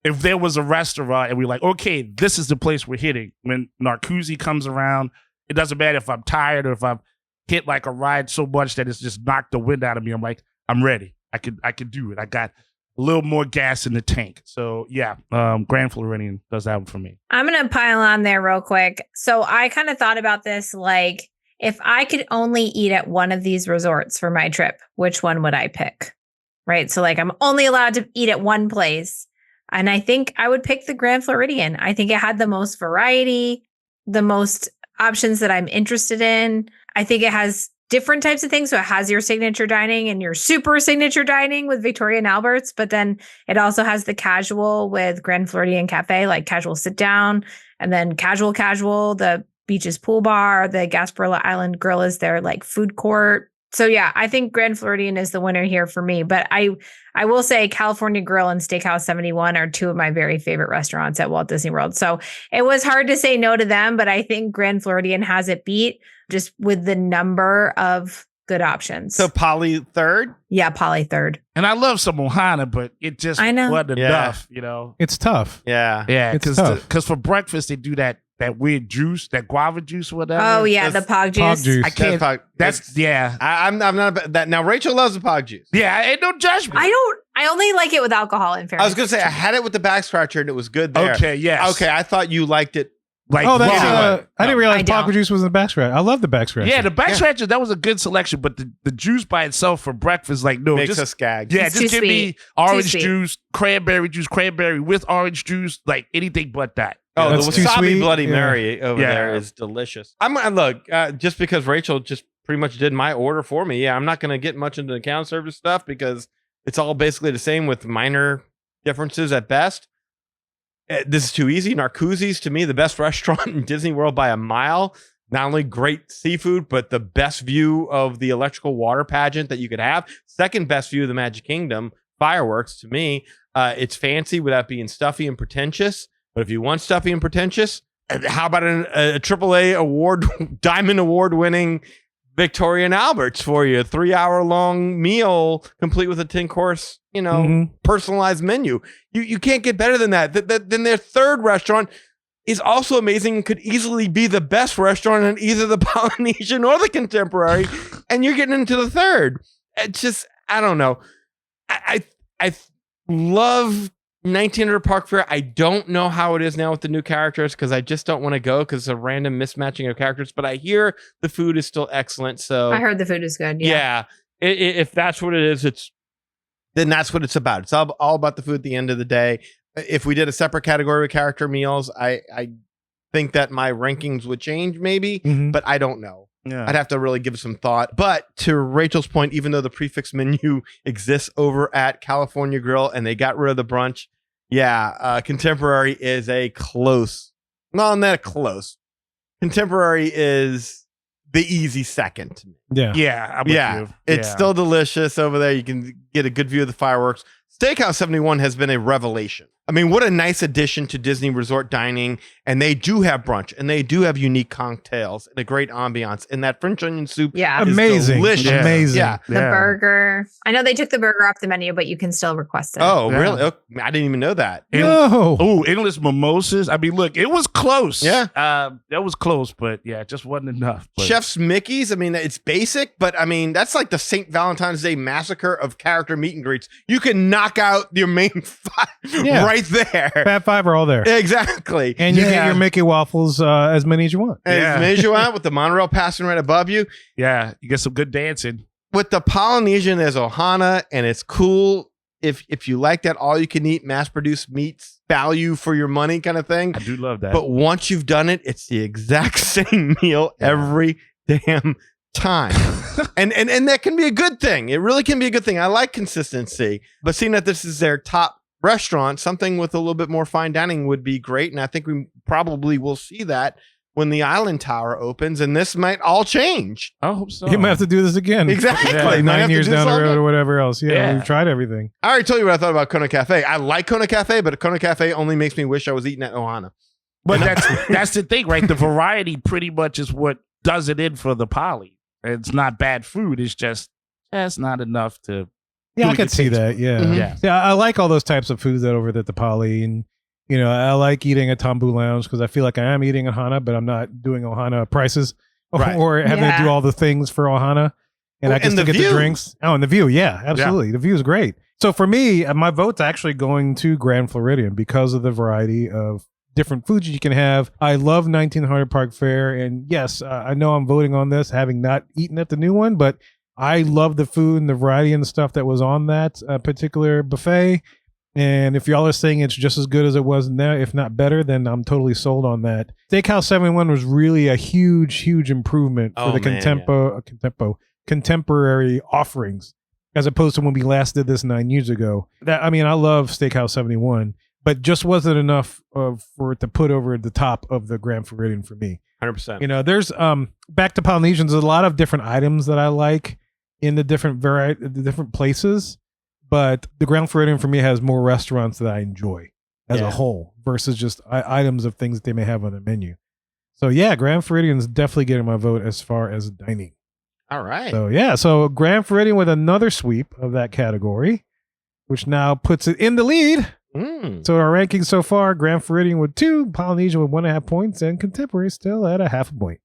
if there was a restaurant and we're like, okay, this is the place we're hitting. When Narcoossee comes around, it doesn't matter if I'm tired or if I've hit like a ride so much that it's just knocked the wind out of me. I'm like, I'm ready. I could do it. I got a little more gas in the tank. So yeah, Grand Floridian does that one for me. I'm going to pile on there real quick. So I kind of thought about this, like if I could only eat at one of these resorts for my trip, which one would I pick? Right. So like I'm only allowed to eat at one place. And I think I would pick the Grand Floridian. I think it had the most variety, the most options that I'm interested in. I think it has different types of things. So it has your signature dining and your super signature dining with Victoria and Albert's, but then it also has the casual with Grand Floridian Cafe, like casual sit down, and then casual, the Beach's Pool Bar, the Gasparilla Island Grill is their like food court. So yeah, I think Grand Floridian is the winner here for me, but I will say California Grill and Steakhouse 71 are two of my very favorite restaurants at Walt Disney World. So it was hard to say no to them, but I think Grand Floridian has it beat just with the number of good options. So Poly third? Yeah, Poly third. And I love some Ohana, but it just wasn't enough, It's tough. Yeah. Yeah, It's tough. because for breakfast they do that weird juice, that guava juice, or whatever. Oh yeah, the Pog juice. I can't. That's yeah. I'm not about that. Now Rachel loves the Pog juice. Yeah, ain't no judgment. I only like it with alcohol in fairness. I was gonna say I had it with the back scratcher and it was good there. Okay, yes. Okay, I thought you liked it. Like, I didn't realize I Pog juice was in the back scratch. I love the back scratch. Yeah, the back scratcher, that was a good selection, but the juice by itself for breakfast, like, no, makes just us gag. Yeah, It's just too give me sweet. orange Too sweet. juice, cranberry with orange juice, like anything but that. Oh, the That's too wasabi sweet. Bloody Yeah. Mary over Yeah. there is delicious. I'm gonna look just because Rachel just pretty much did my order for me. Yeah, I'm not gonna get much into the account service stuff because it's all basically the same with minor differences at best. This is too easy. Narcoossee's to me the best restaurant in Disney World by a mile. Not only great seafood, but the best view of the electrical water pageant that you could have. Second best view of the Magic Kingdom fireworks to me. It's fancy without being stuffy and pretentious. But if you want stuffy and pretentious, how about a AAA award, Diamond Award winning Victoria and Albert's for you. 3-hour-long meal complete with a 10-course, personalized menu. You can't get better than that. Then their third restaurant is also amazing and could easily be the best restaurant in either the Polynesian or the Contemporary. And you're getting into the third. It's just, I don't know. I love 1900 Park Fair. I don't know how it is now with the new characters because I just don't want to go because it's a random mismatching of characters. But I hear the food is still excellent. So I heard the food is good. Yeah. If that's what it is, then that's what it's about. It's all about the food at the end of the day. If we did a separate category with character meals, I think that my rankings would change maybe, but I don't know. Yeah. I'd have to really give it some thought. But to Rachel's point, even though the prefix menu exists over at California Grill and they got rid of the brunch, Contemporary is a close. Not close. Contemporary is the easy second to me. Yeah. I'm with you. It's still delicious over there. You can get a good view of the fireworks. Steakhouse 71 has been a revelation. I mean, what a nice addition to Disney Resort dining. And they do have brunch and they do have unique cocktails and a great ambiance. And that French onion soup is amazing. Delicious. Yeah. Amazing. Yeah. The burger. I know they took the burger off the menu, but you can still request it. Oh, really? Oh, I didn't even know that. No. Endless mimosas. I mean, look, it was close. Yeah. That was close, but it just wasn't enough. But. Chef's Mickey's. I mean, it's basic, but I mean, that's like the St. Valentine's Day massacre of character meet and greets. You can knock out your main five right there. Fat Five are all there. Exactly. And you get your Mickey waffles as many as you want. As many as you want with the monorail passing right above you. Yeah, you get some good dancing. With the Polynesian, there's Ohana, and it's cool. If you like that all you can eat mass produced meats value for your money kind of thing. I do love that. But once you've done it, it's the exact same meal every damn time. and that can be a good thing. It really can be a good thing. I like consistency. But seeing that this is their top restaurant, something with a little bit more fine dining would be great. And I think we probably will see that when the Island Tower opens, and this might all change. I hope so. You might have to do this again. Exactly. Like 9 years down the road or whatever else. Yeah. We've tried everything. I already told you what I thought about Kona Cafe. I like Kona Cafe, but Kona Cafe only makes me wish I was eating at Ohana. But that's the thing, right? The variety pretty much is what does it in for the Poly. It's not bad food. It's just that's not enough to. Yeah, I could see that. Yeah. Yeah, I like all those types of foods that over at the Poly, and I like eating at Tambu Lounge because I feel like I am eating Ohana, but I'm not doing Ohana prices or having to do all the things for Ohana, and I can still get the drinks. Oh, and the view, absolutely, the view is great. So for me, my vote's actually going to Grand Floridian because of the variety of different foods you can have. I love 1900 Park Fair, and yes, I know I'm voting on this, having not eaten at the new one, but I love the food and the variety and the stuff that was on that particular buffet. And if y'all are saying it's just as good as it was now, if not better, then I'm totally sold on that. Steakhouse 71 was really a huge improvement for the contemporary offerings, as opposed to when we last did this 9 years ago. I love Steakhouse 71, but just wasn't enough for it to put over the top of the Grand Floridian for me. 100%. There's back to Polynesians. There's a lot of different items that I like in the different places, but the Grand Floridian for me has more restaurants that I enjoy as a whole versus just items of things that they may have on their menu. So Grand Floridian's definitely getting my vote as far as dining. All right. So Grand Floridian with another sweep of that category, which now puts it in the lead. So our rankings so far: Grand Floridian with 2, Polynesian with 1.5 points, and Contemporary still at 0.5 point.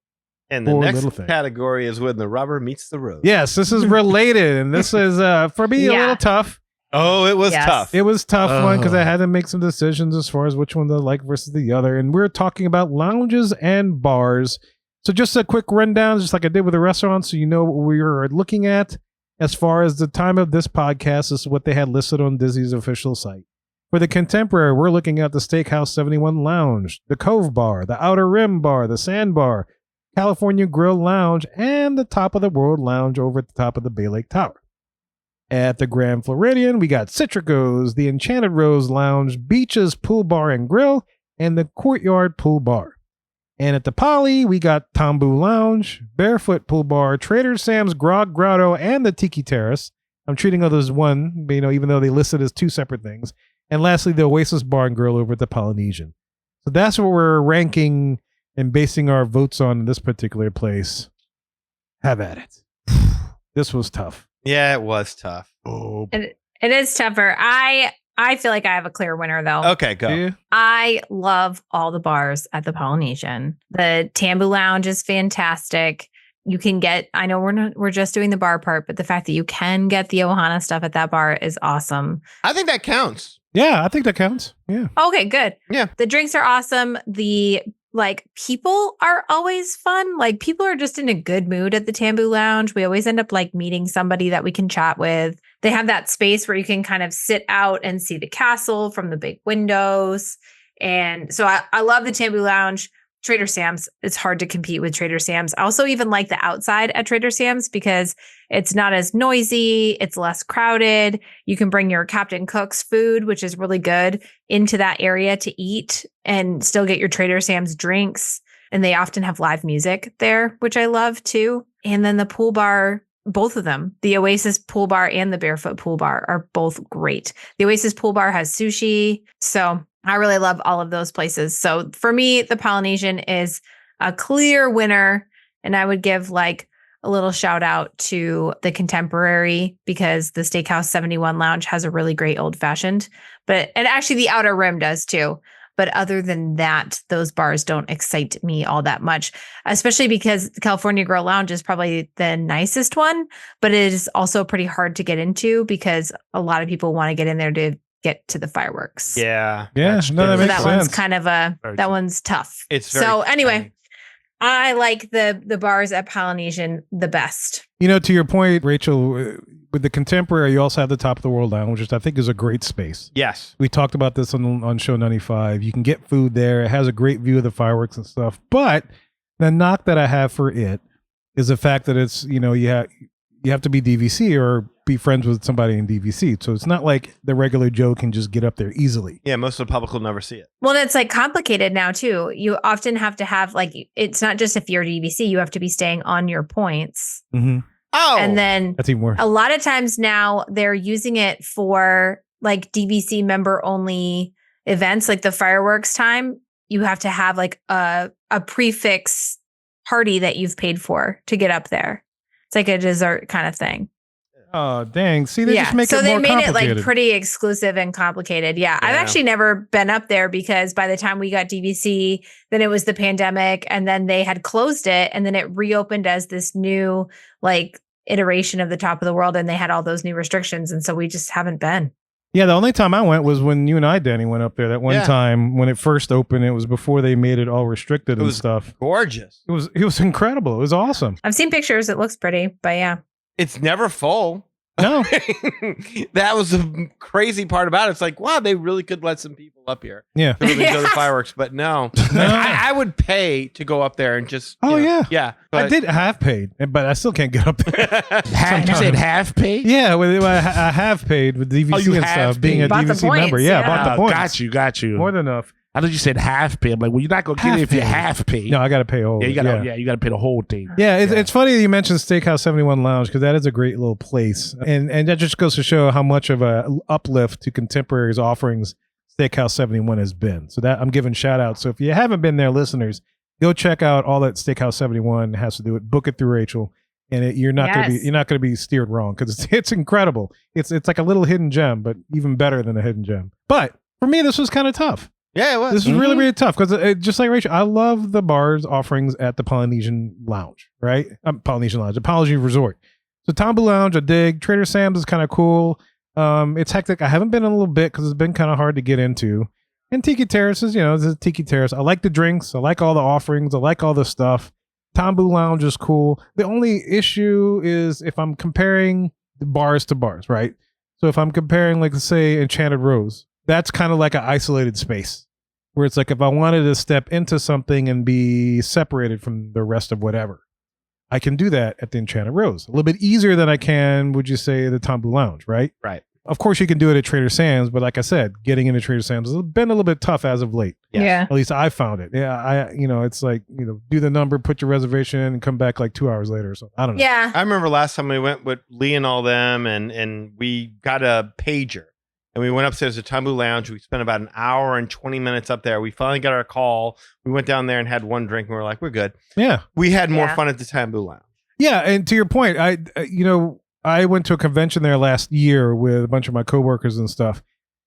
And the next category is when the rubber meets the road. Yes, this is related, and this is for me a little tough. Oh, it was tough. It was a tough one because I had to make some decisions as far as which one to like versus the other, and we're talking about lounges and bars. So just a quick rundown, just like I did with the restaurants, so you know what we are looking at. As far as the time of this podcast, this is what they had listed on Disney's official site. For the Contemporary, we're looking at the Steakhouse 71 Lounge, the Cove Bar, the Outer Rim Bar, the Sand Bar, California Grill Lounge, and the Top of the World Lounge over at the top of the Bay Lake Tower. At the Grand Floridian, we got Citrico's, the Enchanted Rose Lounge, Beaches Pool Bar and Grill, and the Courtyard Pool Bar. And at the Poly, we got Tambu Lounge, Barefoot Pool Bar, Trader Sam's Grog Grotto, and the Tiki Terrace. I'm treating others as one, even though they listed as 2 separate things. And lastly, the Oasis Bar and Grill over at the Polynesian. So that's what we're ranking and basing our votes on in this particular place. Have at it. This was tough. Yeah, it was tough. Oh, It is tougher. I feel like I have a clear winner though. Okay, go. yeah. I love all the bars at the Polynesian. The Tambu Lounge is fantastic. You can get, I know we're just doing the bar part, but the fact that you can get the Ohana stuff at that bar is awesome. I think that counts. Yeah, I think that counts. Yeah. Okay, good. Yeah. The drinks are awesome. The people are always fun. Like people are just in a good mood at the Tambu Lounge. We always end up like meeting somebody that we can chat with. They have that space where you can kind of sit out and see the castle from the big windows. And so I love the Tambu Lounge. Trader Sam's, it's hard to compete with Trader Sam's. I also even like the outside at Trader Sam's because it's not as noisy, it's less crowded. You can bring your Captain Cook's food, which is really good, into that area to eat and still get your Trader Sam's drinks. And they often have live music there, which I love too. And then the pool bar, both of them, the Oasis pool bar and the Barefoot pool bar are both great. The Oasis pool bar has sushi. So I really love all of those places. So for me, the Polynesian is a clear winner. And I would give like a little shout out to the Contemporary because the Steakhouse 71 Lounge has a really great old fashioned, and actually the Outer Rim does too. But other than that, those bars don't excite me all that much, especially because the California Grill Lounge is probably the nicest one, but it is also pretty hard to get into because a lot of people want to get in there to get to the fireworks. Yeah. Yeah. That's No, that true. makes So that sense. one's kind of that one's tough. It's very so anyway, funny. I like the bars at Polynesian the best. To your point, Rachel, with the Contemporary, you also have the Top of the World Lounge, which I think is a great space. Yes. We talked about this on show 95. You can get food there. It has a great view of the fireworks and stuff. But the knock that I have for it is the fact that it's, you have to be DVC or be friends with somebody in DVC. So it's not like the regular Joe can just get up there easily. Yeah, most of the public will never see it. Well, it's like complicated now too. You often have to have it's not just if you're DVC, you have to be staying on your points. Mm-hmm. Oh. And then That's even worse. a lot of times now they're using it for like DVC member only events, like the fireworks time. You have to have like a prefix party that you've paid for to get up there. It's like a dessert kind of thing. Oh, dang. See, they just make so it they more made it complicated. like pretty exclusive and complicated. Yeah. I've actually never been up there because by the time we got DVC, then it was the pandemic and then they had closed it and then it reopened as this new like iteration of the Top of the World and they had all those new restrictions. And so we just haven't been. Yeah, the only time I went was when you and I, Danny, went up there that one time when it first opened. It was before they made it all restricted and stuff. Gorgeous. It was incredible. It was awesome. I've seen pictures. It looks pretty, but yeah. It's never full. No. That was the crazy part about it. It's like, wow, they really could let some people up here. Yeah. To really enjoy the fireworks, but no. I would pay to go up there and just. Oh, yeah. Yeah. I did have paid, but I still can't get up there. You said half paid? Yeah, I have paid with DVC you and have stuff, being paid. a Bought the DVC points, member. Yeah, yeah. bought the points. Got you. More than enough. I thought you said half pay. I'm like, well, you're not gonna get Half it if you pay. half pay. No, I got to pay all. Yeah, of you it, gotta you gotta pay the whole thing. Yeah, it's funny that you mentioned Steakhouse 71 Lounge because that is a great little place. And that just goes to show how much of a uplift to Contemporary's offerings Steakhouse 71 has been. So that I'm giving shout out. So if you haven't been there, listeners, go check out all that Steakhouse 71 has to do it. Book it through Rachel. And you're not gonna be steered wrong because it's incredible. It's like a little hidden gem, but even better than a hidden gem. But for me, this was kind of tough. Yeah, it was. This was really, really tough because just like Rachel, I love the bar's offerings at the Polynesian Lounge, right? Polynesian Lounge, the Polynesian Resort. So Tambu Lounge, I dig. Trader Sam's is kind of cool. It's hectic. I haven't been in a little bit because it's been kind of hard to get into. And Tiki Terraces, this is Tiki Terrace. I like the drinks. I like all the offerings. I like all the stuff. Tambu Lounge is cool. The only issue is if I'm comparing the bars to bars, right? So if I'm comparing, like, let's say, Enchanted Rose, that's kind of like an isolated space where it's like if I wanted to step into something and be separated from the rest of whatever, I can do that at the Enchanted Rose. A little bit easier than I can, would you say, the Tambu Lounge, right? Right. Of course, you can do it at Trader Sam's, but like I said, getting into Trader Sam's has been a little bit tough as of late. Yes. Yeah. At least I found it. Yeah, it's like, do the number, put your reservation in, and come back like 2 hours later or something. I don't know. Yeah. I remember last time we went with Lee and all them, and we got a pager. And we went upstairs to Tambu Lounge. We spent about an hour and 20 minutes up there. We finally got our call. We went down there and had one drink, and we were like, we're good. Yeah. We had more Yeah. fun at the Tambu Lounge. Yeah, and to your point, I went to a convention there last year with a bunch of my coworkers and stuff,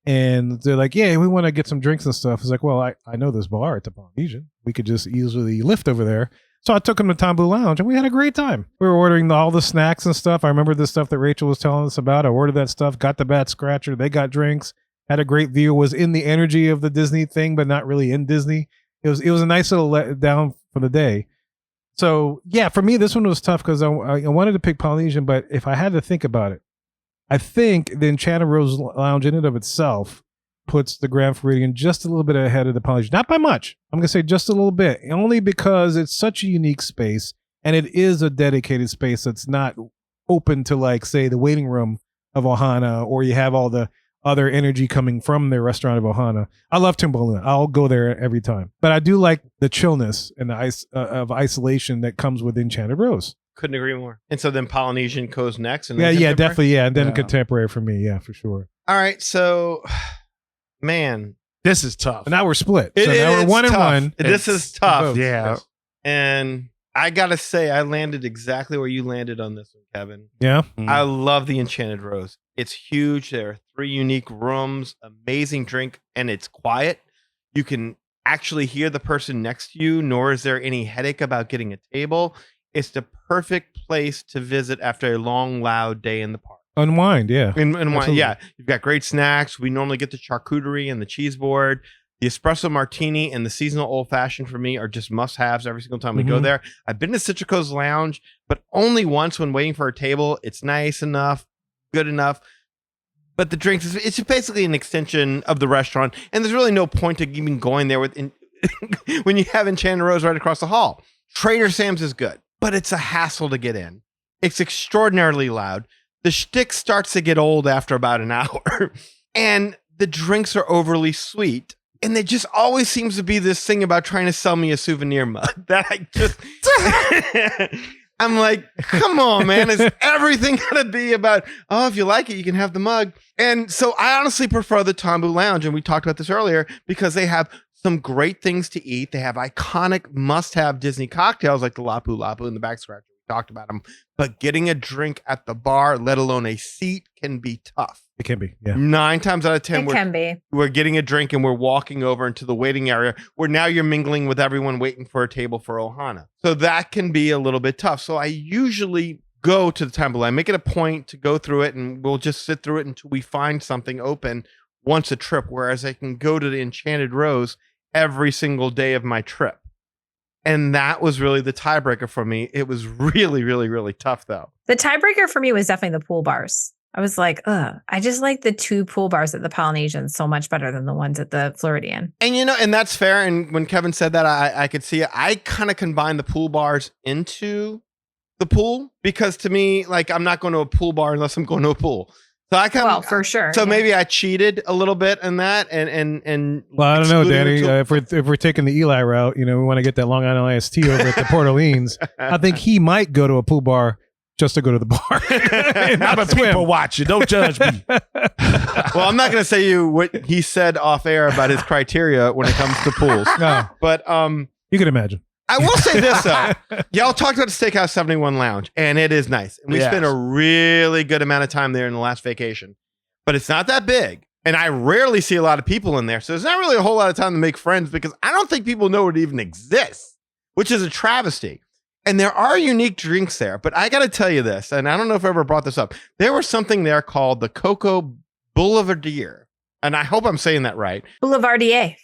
and they're like, "Yeah, we want to get some drinks and stuff." It's like, "Well, I know this bar at the Polynesian. We could just easily lift over there." So I took them to Tambu Lounge, and we had a great time. We were ordering all the snacks and stuff. I remember the stuff that Rachel was telling us about. I ordered that stuff, got the bat scratcher. They got drinks, had a great view. Was in the energy of the Disney thing, but not really in Disney. It was a nice little let down for the day. So yeah, for me, this one was tough because I wanted to pick Polynesian, but if I had to think about it, I think the Enchanted Rose Lounge in and of itself puts the Grand Floridian just a little bit ahead of the Polynesian. Not by much. I'm going to say just a little bit, only because it's such a unique space and it is a dedicated space that's not open to, like, say, the waiting room of Ohana, or you have all the other energy coming from their restaurant of Ohana. I love Timberland. I'll go there every time. But I do like the chillness and the of isolation that comes with Enchanted Rose. Couldn't agree more. And so then Polynesian goes next. And yeah, definitely. Yeah, and then contemporary for me. Yeah, for sure. All right, so, man. This is tough. And now we're split. So now we're 1-1. This is tough. Yeah. And I got to say, I landed exactly where you landed on this one, Kevin. Yeah. I love the Enchanted Rose. It's huge. There are 3 unique rooms, amazing drink, and it's quiet. You can actually hear the person next to you, nor is there any headache about getting a table. It's the perfect place to visit after a long, loud day in the park. Unwind, yeah. Unwind, yeah. You've got great snacks. We normally get the charcuterie and the cheese board. The espresso martini and the seasonal old fashioned for me are just must-haves every single time we go there. I've been to Citrico's Lounge, but only once when waiting for a table. It's nice enough, good enough. But the drinks, it's basically an extension of the restaurant. And there's really no point to even going there when you have Enchanted Rose right across the hall. Trader Sam's is good, but it's a hassle to get in. It's extraordinarily loud. The shtick starts to get old after about an hour. And the drinks are overly sweet. And there just always seems to be this thing about trying to sell me a souvenir mug that I just, I'm like, come on, man. Is everything going to be about, oh, if you like it, you can have the mug? And so I honestly prefer the Tambu Lounge. And we talked about this earlier because they have some great things to eat. They have iconic must-have Disney cocktails like the Lapu Lapu and the Back Scratcher. We talked about them. But getting a drink at the bar, let alone a seat, can be tough. It can be, yeah. 9 times out of 10, we're getting a drink and we're walking over into the waiting area where now you're mingling with everyone waiting for a table for Ohana. So that can be a little bit tough. So I usually go to the temple. I make it a point to go through it, and we'll just sit through it until we find something open once a trip, whereas I can go to the Enchanted Rose every single day of my trip. And that was really the tiebreaker for me. It was really, really, really tough, though. The tiebreaker for me was definitely the pool bars. I was like, I just like the 2 pool bars at the Polynesian so much better than the ones at the Floridian. And, and that's fair. And when Kevin said that, I could see it. I kind of combined the pool bars into the pool because to me, like, I'm not going to a pool bar unless I'm going to a pool. So I kind of, for sure. So maybe I cheated a little bit in that, and well, I don't know, Danny. If we're taking the Eli route, we want to get that Long Island IST over at the Port Orleans. I think he might go to a pool bar just to go to the bar. Not a people watching. Don't judge me. Well, I'm not going to say what he said off air about his criteria when it comes to pools. No, but you can imagine. I will say this, though. Y'all talked about the Steakhouse 71 Lounge, and it is nice. And we spent a really good amount of time there in the last vacation. But it's not that big. And I rarely see a lot of people in there. So there's not really a whole lot of time to make friends because I don't think people know it even exists, which is a travesty. And there are unique drinks there. But I got to tell you this, and I don't know if I ever brought this up. There was something there called the Coco Boulevardier. And I hope I'm saying that right. Boulevardier.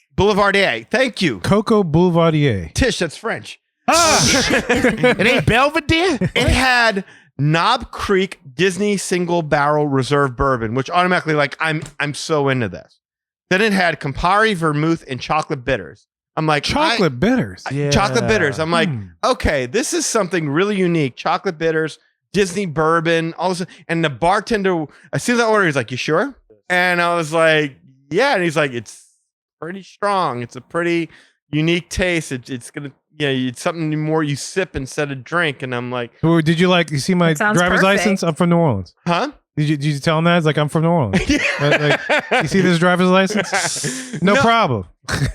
Thank you. Coco Boulevardier. Tish, that's French. It ain't Belvedere? It had Knob Creek Disney Single Barrel Reserve Bourbon, which automatically, like, I'm so into this. Then it had Campari, Vermouth, and Chocolate Bitters. I'm like, Chocolate Bitters? Yeah. Chocolate Bitters. I'm like, okay, this is something really unique. Chocolate Bitters, Disney Bourbon, all this. And the bartender, as soon as I ordered, he's like, you sure? And I was like, yeah. And he's like, it's pretty strong. It's a pretty unique taste. It's gonna, it's something more you sip instead of drink. And I'm like, did you see my driver's license? I'm from New Orleans. Huh? Did you tell him that? It's like, I'm from New Orleans. Like, you see this driver's license? No problem.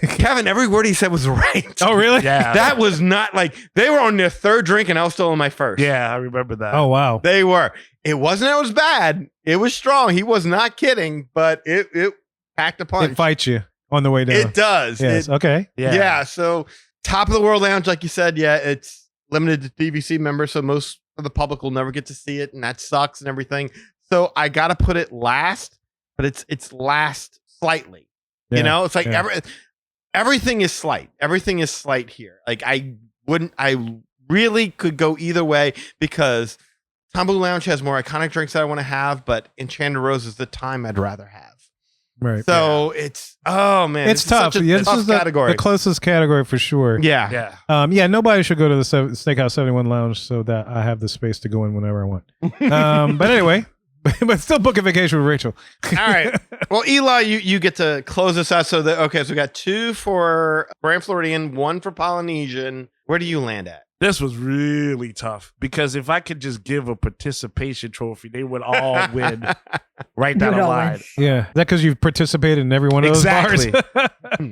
Kevin, every word he said was right. Oh, really? Yeah. That was not like they were on their third drink and I was still on my first. Yeah, I remember that. Oh, wow. They were. It wasn't that it was bad. It was strong. He was not kidding, but it packed a punch. It fights you on the way down. It does. Yes. Okay. Yeah. So Top of the World Lounge, like you said, yeah, it's limited to DVC members, so most of the public will never get to see it, and that sucks and everything. So I gotta put it last, but it's last slightly. Yeah. You know, it's like everything is slight. Everything is slight here. Like I really could go either way because Tambu Lounge has more iconic drinks that I want to have, but Enchanted Rose is the time I'd rather have. Right. So it's man, it's tough. Such a This tough is category. the closest category for sure. Yeah. Yeah. Nobody should go to the Steakhouse 71 Lounge so that I have the space to go in whenever I want. But anyway, but still book a vacation with Rachel. All right. Well, Eli, you get to close this out. So so we got 2 for Grand Floridian, 1 for Polynesian. Where do you land at? This was really tough because if I could just give a participation trophy, they would all win right down the line. Yeah. Is that because you've participated in every one of those bars?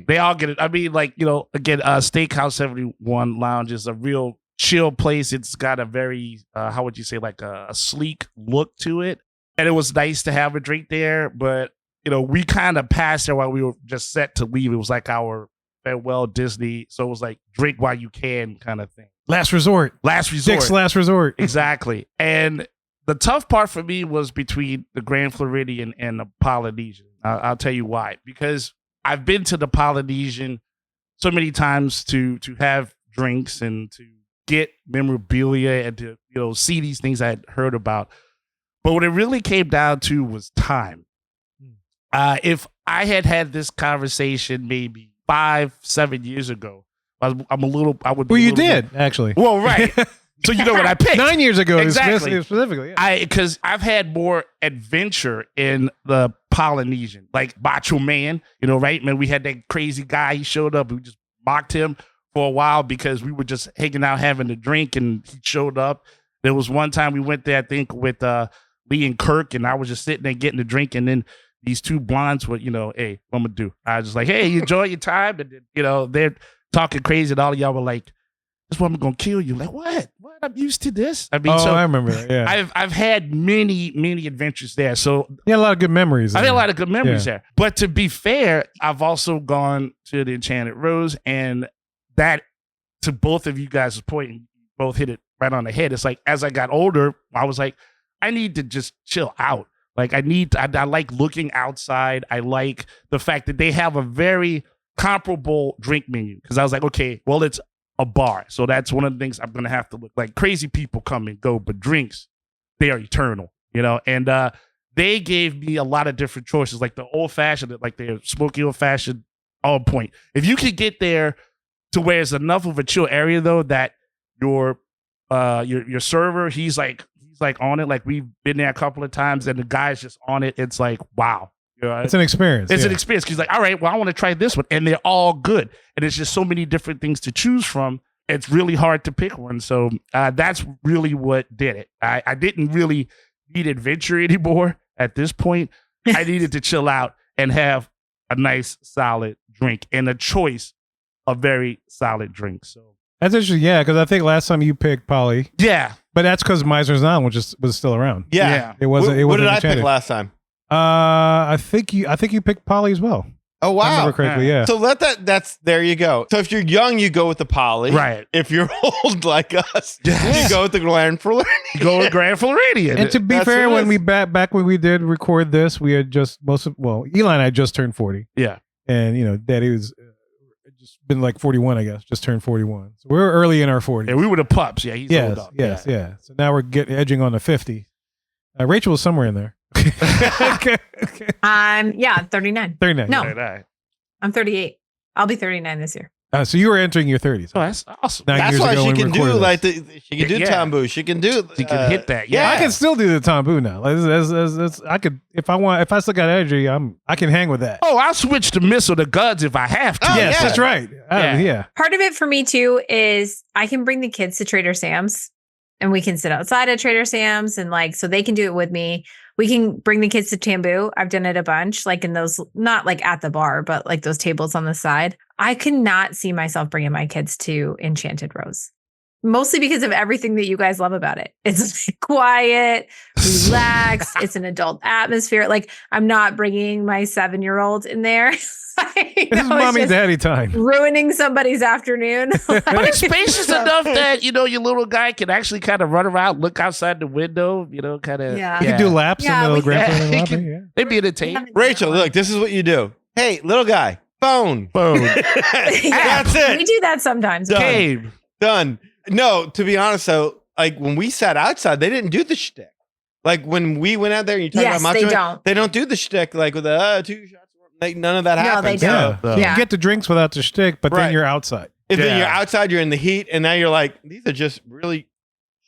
They all get it. I mean, like, again, Steakhouse 71 Lounge is a real chill place. It's got a very, how would you say, like a sleek look to it. And it was nice to have a drink there, but, we kind of passed there while we were just set to leave. It was like our farewell Disney. So it was like drink while you can kind of thing. Last resort. Dick's last resort. Exactly. And the tough part for me was between the Grand Floridian and the Polynesian. I'll tell you why. Because I've been to the Polynesian so many times to have drinks and to get memorabilia and to see these things I had heard about. But what it really came down to was time. If I had this conversation maybe 5-7 years ago, I would. Well, you did actually. Well, right. So you know what I picked 9 years ago. Exactly. Specifically. Yeah. Because I've had more adventure in the Polynesian, like Macho Man. Right? Man, we had that crazy guy. He showed up. We just mocked him for a while because we were just hanging out having a drink, and he showed up. There was one time we went there, I think, with Lee and Kirk, and I was just sitting there getting a drink, and then these 2 blondes were, hey, what I'm gonna do? I was just like, hey, you enjoy your time, and then, they're talking crazy, and all of y'all were like, "This woman gonna kill you." Like, what? I'm used to this. I mean, I remember that. Yeah, I've had many adventures there. So you had a lot of good memories. I had a lot of good memories there. But to be fair, I've also gone to the Enchanted Rose, and that, to both of you guys' point, you both hit it right on the head. It's like as I got older, I was like, I need to just chill out. Like I like looking outside. I like the fact that they have a very comparable drink menu, because I was like, okay, well, it's a bar, so that's one of the things I'm gonna have to look like. Crazy people come and go, but drinks, they are eternal, and they gave me a lot of different choices, like the old fashioned, like their smoky old fashioned, on point. If you could get there to where it's enough of a chill area though, that your server, he's like on it, like we've been there a couple of times and the guy's just on it, it's like, wow. It's an experience. It's an experience. He's like, all right, well, I want to try this one. And they're all good. And it's just so many different things to choose from. It's really hard to pick one. So that's really what did it. I didn't really need adventure anymore at this point. I needed to chill out and have a nice, solid drink and a choice of very solid drinks. So that's interesting. Yeah, because I think last time you picked Polly. Yeah. But that's because Meisner's Island was still around. Yeah. It wasn't. What did I Enchanted. pick last time? I think you picked Polly as well. Oh wow! I remember correctly, yeah. So that's there you go. So if you're young, you go with the Polly. Right. If you're old like us, you go with the Grand Floridian. Go with Grand Floridian. And to be fair, when we back when we did record this, we had just Eli and I just turned 40. Yeah. And Daddy was just been like 41, I guess, just turned 41. So we were early in our 40s. Yeah, we were the pups. Yeah, he's old up. Yes. So now we're edging on the 50. Rachel was somewhere in there. Okay. I'm 39. 39. No, Right. I'm 38. I'll be 39 this year. So you were entering your 30s. Oh, that's awesome. 9 That's years why ago she when we can do recorded like this. she can do Tambu. She can do. She can hit that. Yeah. I can still do the Tambu now. I could if I want. If I still got energy, I can hang with that. Oh, I'll switch to Missile to Guns if I have to. Oh, yes, yeah. that's right. Yeah. Part of it for me too is I can bring the kids to Trader Sam's and we can sit outside at Trader Sam's and so they can do it with me. We can bring the kids to Tamboo. I've done it a bunch, like in those, not like at the bar, but like those tables on the side. I could not see myself bringing my kids to Enchanted Rose. Mostly because of everything that you guys love about it. It's like quiet, relaxed. It's an adult atmosphere. Like I'm not bringing my 7-year-old in there. This is mommy and daddy time. Ruining somebody's afternoon. But it's spacious enough that, your little guy can actually kind of run around, look outside the window, kind of. Yeah. You can do laps in the Grand Floridian Yeah. lobby. Yeah. They'd be entertained. Rachel, look, this is what you do. Hey, little guy, phone. Boom. That's it. We do that sometimes. Done. Game. Done. No, to be honest, though, like when we sat outside, they didn't do the shtick. Like when we went out there and you talk Yes, about they Macho Man, don't. they don't do the shtick like with the 2 shots. None of that No, happens. they don't. Yeah. Yeah. You get the drinks without the shtick, but Right. then you're outside. And then Yeah. you're outside, you're in the heat, and now you're like, these are just really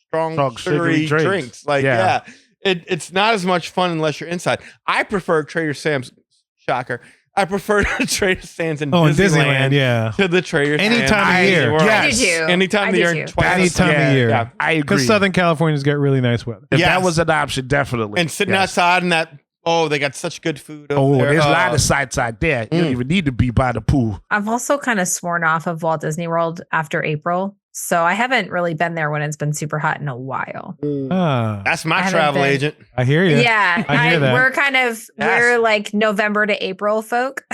strong sugary drinks. Like, Yeah. It's not as much fun unless you're inside. I prefer Trader Sam's. Shocker. I prefer Trader Sam's in Disneyland yeah. to the Trader Sam's. Any time of year. I do too. Anytime I of the do year. too. And twice. Any time of year. Yeah. I agree. Because Southern California's got really nice weather. If Yes. that was an option, definitely. And sitting Yes. outside and that, they got such good food over there. There's a lot of sights out there. You don't even need to be by the pool. I've also kind of sworn off of Walt Disney World after April. So I haven't really been there when it's been super hot in a while. Ah, That's I my haven't travel been. agent. I hear you. Yeah. I hear that. We're kind of, we're like November to April folk.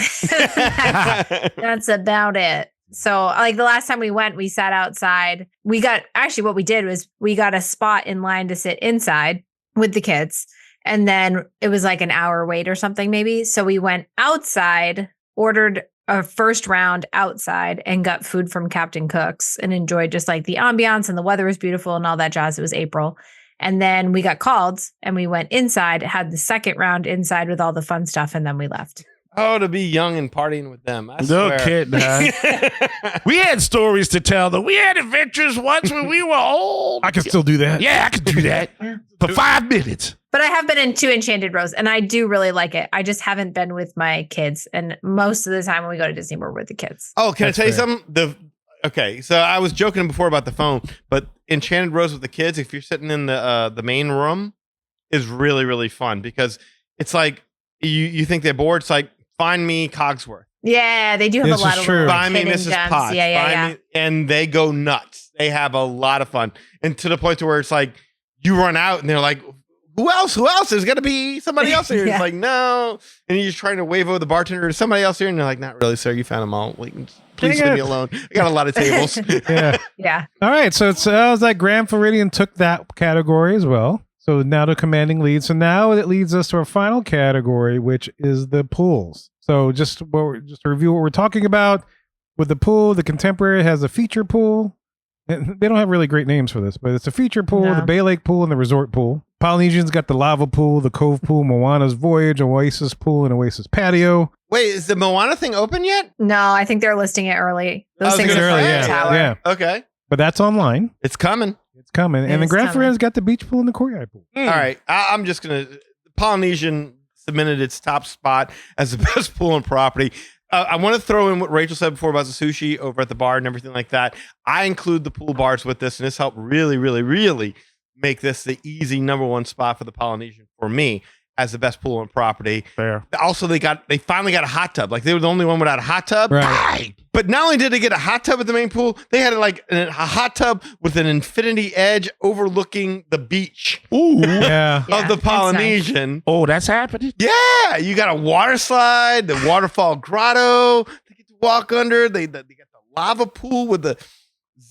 That's about it. So like the last time we went, we sat outside. What we did was we got a spot in line to sit inside with the kids. And then it was like an hour wait or something maybe. So we went outside, ordered a first round outside and got food from Captain Cook's and enjoyed just like the ambiance and the weather was beautiful and all that jazz. It was April. And then we got called and we went inside, had the second round inside with all the fun stuff. And then we left. Oh, to be young and partying with them. I No swear. kidding, huh? We had stories to tell, though. We had adventures once when we were old. I can still do that. Yeah, I could do that for 5 minutes. But I have been into Enchanted Rose and I do really like it. I just haven't been with my kids. And most of the time when we go to Disney, we're with the kids. Oh, can That's I tell you fair. something? Okay, so I was joking before about the phone, but Enchanted Rose with the kids, if you're sitting in the main room, is really, really fun because it's like you think they're bored. It's like, find me Cogsworth. Yeah, they do have This a lot is of true. little Find me hidden Mrs. gems. Potts. Yeah. Find me, and they go nuts. They have a lot of fun. And to the point to where it's like, you run out and they're like, who else? There's got to be somebody else here. Yeah. It's like, no. And you're just trying to wave over the bartender to somebody else here. And they're like, not really, sir. You found them all. Like, please Dang leave me it. alone. I got a lot of tables. Yeah. Yeah. All right. So it sounds like Grand Floridian took that category as well. So now the commanding lead. So now it leads us to our final category, which is the pools. So just to review what we're talking about with the pool, the Contemporary has a feature pool. And they don't have really great names for this, but it's a feature pool, No. the Bay Lake pool, and the resort pool. Polynesian's got the lava pool, the Cove pool, Moana's Voyage, Oasis pool, and Oasis patio. Wait, is the Moana thing open yet? No, I think they're listing it early. Those was things gonna are say, from the yeah, tower. yeah. Okay. But that's online. It's coming. It's coming. It And the is Grand coming. Floridian's got the beach pool and the courtyard pool. All right. I'm just going to. Polynesian submitted its top spot as the best pool on property. I want to throw in what Rachel said before about the sushi over at the bar and everything like that. I include the pool bars with this, and this helped really, really, really make this the easy number one spot for the Polynesian for me as the best pool on property. Fair. Also, they finally got a hot tub. Like they were the only one without a hot tub. Right. But not only did they get a hot tub at the main pool, they had like a hot tub with an infinity edge overlooking the beach Ooh. Yeah. Yeah, of the it's nice. Polynesian. Oh, that's happening? Yeah, you got a water slide, the waterfall grotto. They get to walk under. They got the lava pool with the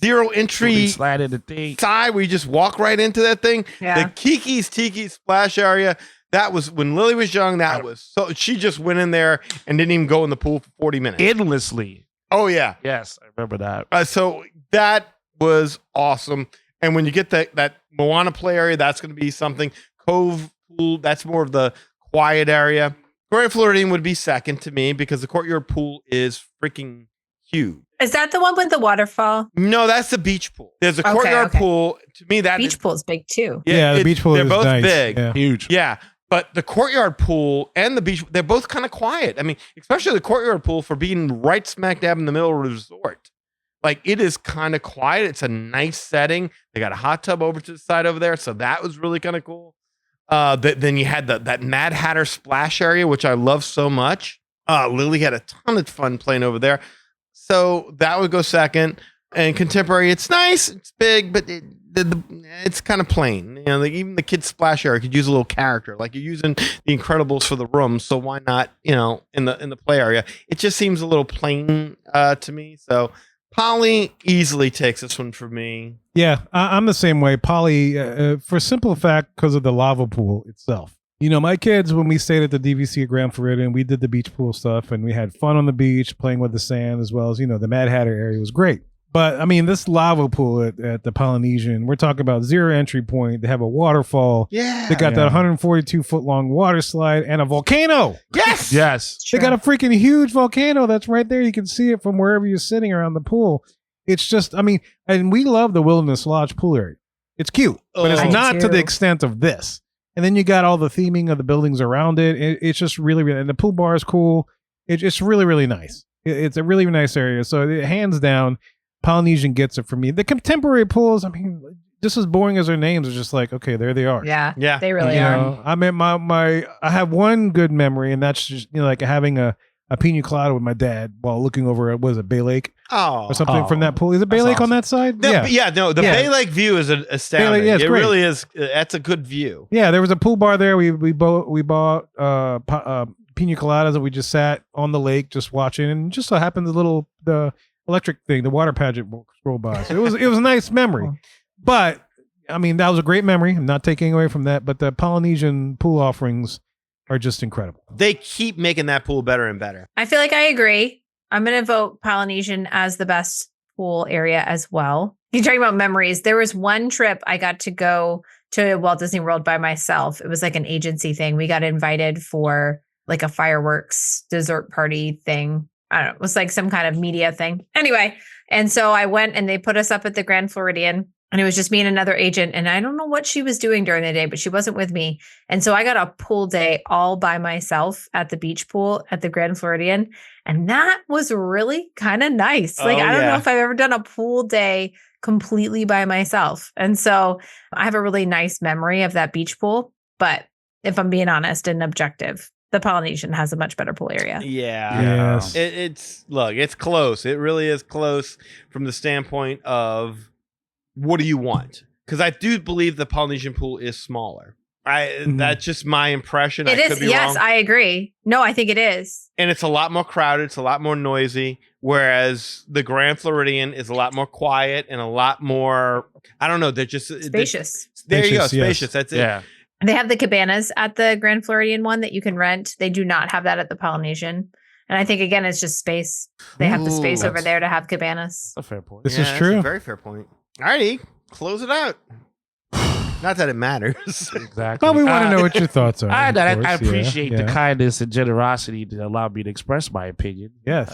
zero entry Slide in the thing. side where you just walk right into that thing. Yeah. The Kiki's Tiki splash area. That was when Lily was young. That was so she just went in there and didn't even go in the pool for 40 minutes. Endlessly. Oh yeah. Yes, I remember that. So that was awesome. And when you get that Moana play area, that's going to be something. Cove pool, that's more of the quiet area. Grand Floridian would be second to me because the courtyard pool is freaking huge. Is that the one with the waterfall? No, that's the beach pool. There's a Okay, courtyard okay. pool. To me, that Beach pool's big too. Yeah, the beach pool They're is both nice. big. Yeah. Huge. Yeah, but the courtyard pool and the beach, they're both kind of quiet. I mean, especially the courtyard pool for being right smack dab in the middle of the resort. Like, it is kind of quiet. It's a nice setting. They got a hot tub over to the side over there. So that was really kind of cool. Then you had that Mad Hatter splash area, which I love so much. Lily had a ton of fun playing over there. So that would go second. And Contemporary, it's nice, it's big, but it's kind of plain. You know, like even the kids splash area could use a little character. Like you're using the Incredibles for the room, so why not? You know, in the play area, it just seems a little plain to me. So Poly easily takes this one for me. Yeah, I'm the same way. Poly, for simple fact, because of the lava pool itself. You know, my kids, when we stayed at the DVC at Grand Floridian, we did the beach pool stuff, and we had fun on the beach, playing with the sand, as well as, you know, the Mad Hatter area was great. But I mean, this lava pool at the Polynesian, we're talking about 0 entry point. They have a waterfall. Yeah. They got that 142-foot long water slide and a volcano. Yes. Yes. They got a freaking huge volcano that's right there. You can see it from wherever you're sitting around the pool. It's just, I mean, and we love the Wilderness Lodge pool area. It's cute, but it's not to the extent of this. And then you got all the theming of the buildings around it. It's just really, really, and the pool bar is cool. It's really, really nice. It's a really nice area. So hands down, Polynesian gets it for me. The Contemporary pools, I mean, just as boring as their names are, just like, okay, there they are. Yeah, yeah, they really are. Know, I mean, I have one good memory, and that's just, you know, like having a pina colada with my dad while looking over at, was it Bay Lake? Oh, or something from that pool. Is it Bay Lake awesome. on that side? No, the Bay Lake view is astounding. Lake, yeah, it great. really is. That's a good view. Yeah, there was a pool bar there. We bought pina coladas, and we just sat on the lake just watching, and just so happened the electric thing, the water pageant rolled by. So it was a nice memory. But I mean, that was a great memory. I'm not taking away from that, but the Polynesian pool offerings are just incredible. They keep making that pool better and better. I feel like I agree. I'm going to vote Polynesian as the best pool area as well. You're talking about memories. There was one trip I got to go to Walt Disney World by myself. It was like an agency thing. We got invited for like a fireworks dessert party thing. I don't know. It was like some kind of media thing. Anyway, and so I went and they put us up at the Grand Floridian. And it was just me and another agent. And I don't know what she was doing during the day, but she wasn't with me. And so I got a pool day all by myself at the beach pool at the Grand Floridian. And that was really kind of nice. Like, I don't know if I've ever done a pool day completely by myself. And so I have a really nice memory of that beach pool. But if I'm being honest and objective, the Polynesian has a much better pool area. Yeah. Yes. It's close. It really is close from the standpoint of, what do you want? Because I do believe the Polynesian pool is smaller. That's just my impression. It is. Yes, wrong. I agree. No, I think it is. And it's a lot more crowded. It's a lot more noisy. Whereas the Grand Floridian is a lot more quiet and a lot more, I don't know. They're just spacious. There you go. Spacious. Spacious. That's it. Yeah. They have the cabanas at the Grand Floridian one that you can rent. They do not have that at the Polynesian. And I think, again, it's just space. They have the space over there to have cabanas. That's a fair point. This is true. That's a very fair point. Alrighty, close it out. Not that it matters. Exactly. Well, we want to know what your thoughts are. I of course. appreciate Yeah. the kindness and generosity to allow me to express my opinion. Yes.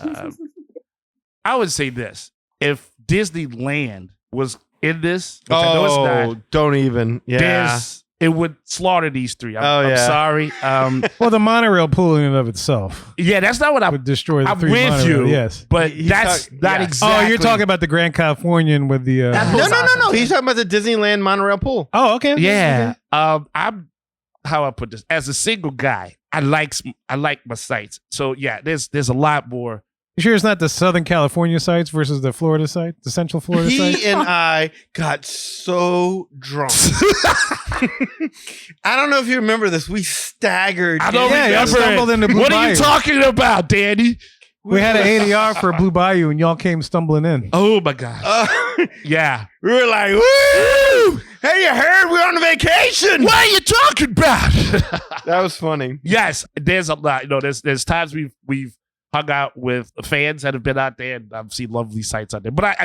I would say this. If Disneyland was in this, which I know it's not, don't even. Yeah. it would slaughter these three. I'm sorry. Well, the monorail pool in and of itself Yeah, that's not what I would destroy the I'm three with monorail. you. Yes. But that's not exactly. Oh, you're talking about the Grand Californian with the. No. He's talking about the Disneyland monorail pool. Oh, okay. Yeah. I'm how I put this. As a single guy, I like my sites. So yeah, there's a lot more. You sure it's not the Southern California sites versus the Florida site, the Central Florida site? He and I got so drunk. I don't know if you remember this. We staggered. I don't Yeah, y'all remember stumbled it. into Blue What are Bayou. you talking about, Danny? We had an ADR for Blue Bayou, and y'all came stumbling in. Oh my God. Yeah. We were like, woo! Hey, you heard we're on a vacation. What are you talking about? That was funny. Yes, there's a lot. You know, there's times we've hung out with fans that have been out there, and I've seen lovely sights out there. But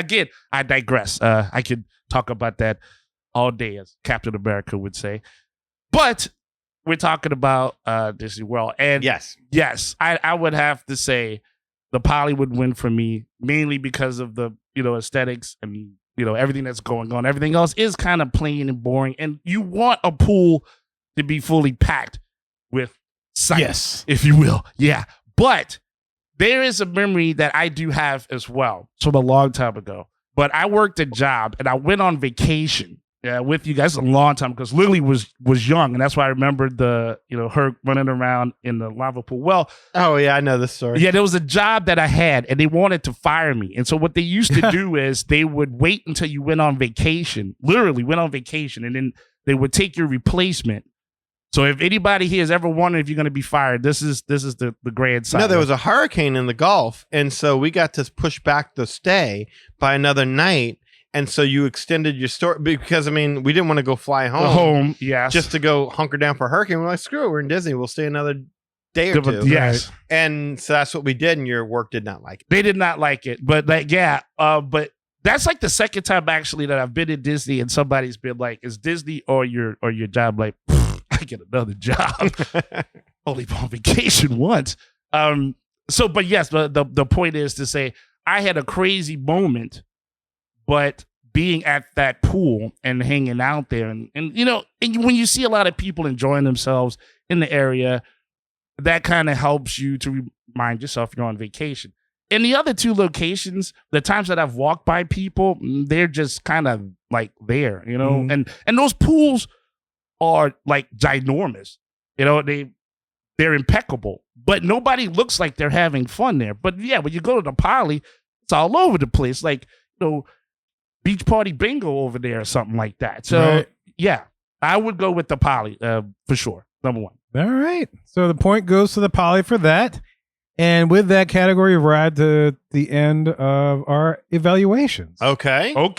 I digress. I could talk about that all day, as Captain America would say. But we're talking about Disney World, and yes, I would have to say the Poly would win for me, mainly because of the aesthetics and everything that's going on. Everything else is kind of plain and boring, and you want a pool to be fully packed with sights, if you will. Yeah, but there is a memory that I do have as well from a long time ago. But I worked a job and I went on vacation with you guys a long time because Lily was young, and that's why I remembered her running around in the lava pool. Well, oh yeah, I know this story. Yeah, there was a job that I had, and they wanted to fire me. And so what they used to do is they would wait until you went on vacation, literally went on vacation, and then they would take your replacement. So if anybody here has ever wondered if you're going to be fired, this is the grand sign. No, there was a hurricane in the Gulf, and so we got to push back the stay by another night. And so you extended your story because, I mean, we didn't want to go fly home. Yes. Just to go hunker down for a hurricane. We're like, screw it, we're in Disney. We'll stay another day or two. Yes. And so that's what we did, and your work did not like it. They did not like it. But but that's like the second time actually that I've been in Disney and somebody's been like, is Disney or your job? Like, I get another job. Only on vacation once. But yes, the point is to say I had a crazy moment. But being at that pool and hanging out there and when you see a lot of people enjoying themselves in the area, that kind of helps you to remind yourself you're on vacation. In the other two locations, the times that I've walked by people, they're just kind of like there, and those pools are like ginormous. They're impeccable, but nobody looks like they're having fun there. But yeah, when you go to the Poly, it's all over the place. Like, beach party bingo over there or something like that. So yeah, I would go with the Poly for sure. Number one. All right. So the point goes to the Poly for that. And with that category, we've arrived to the end of our evaluations. Okay. All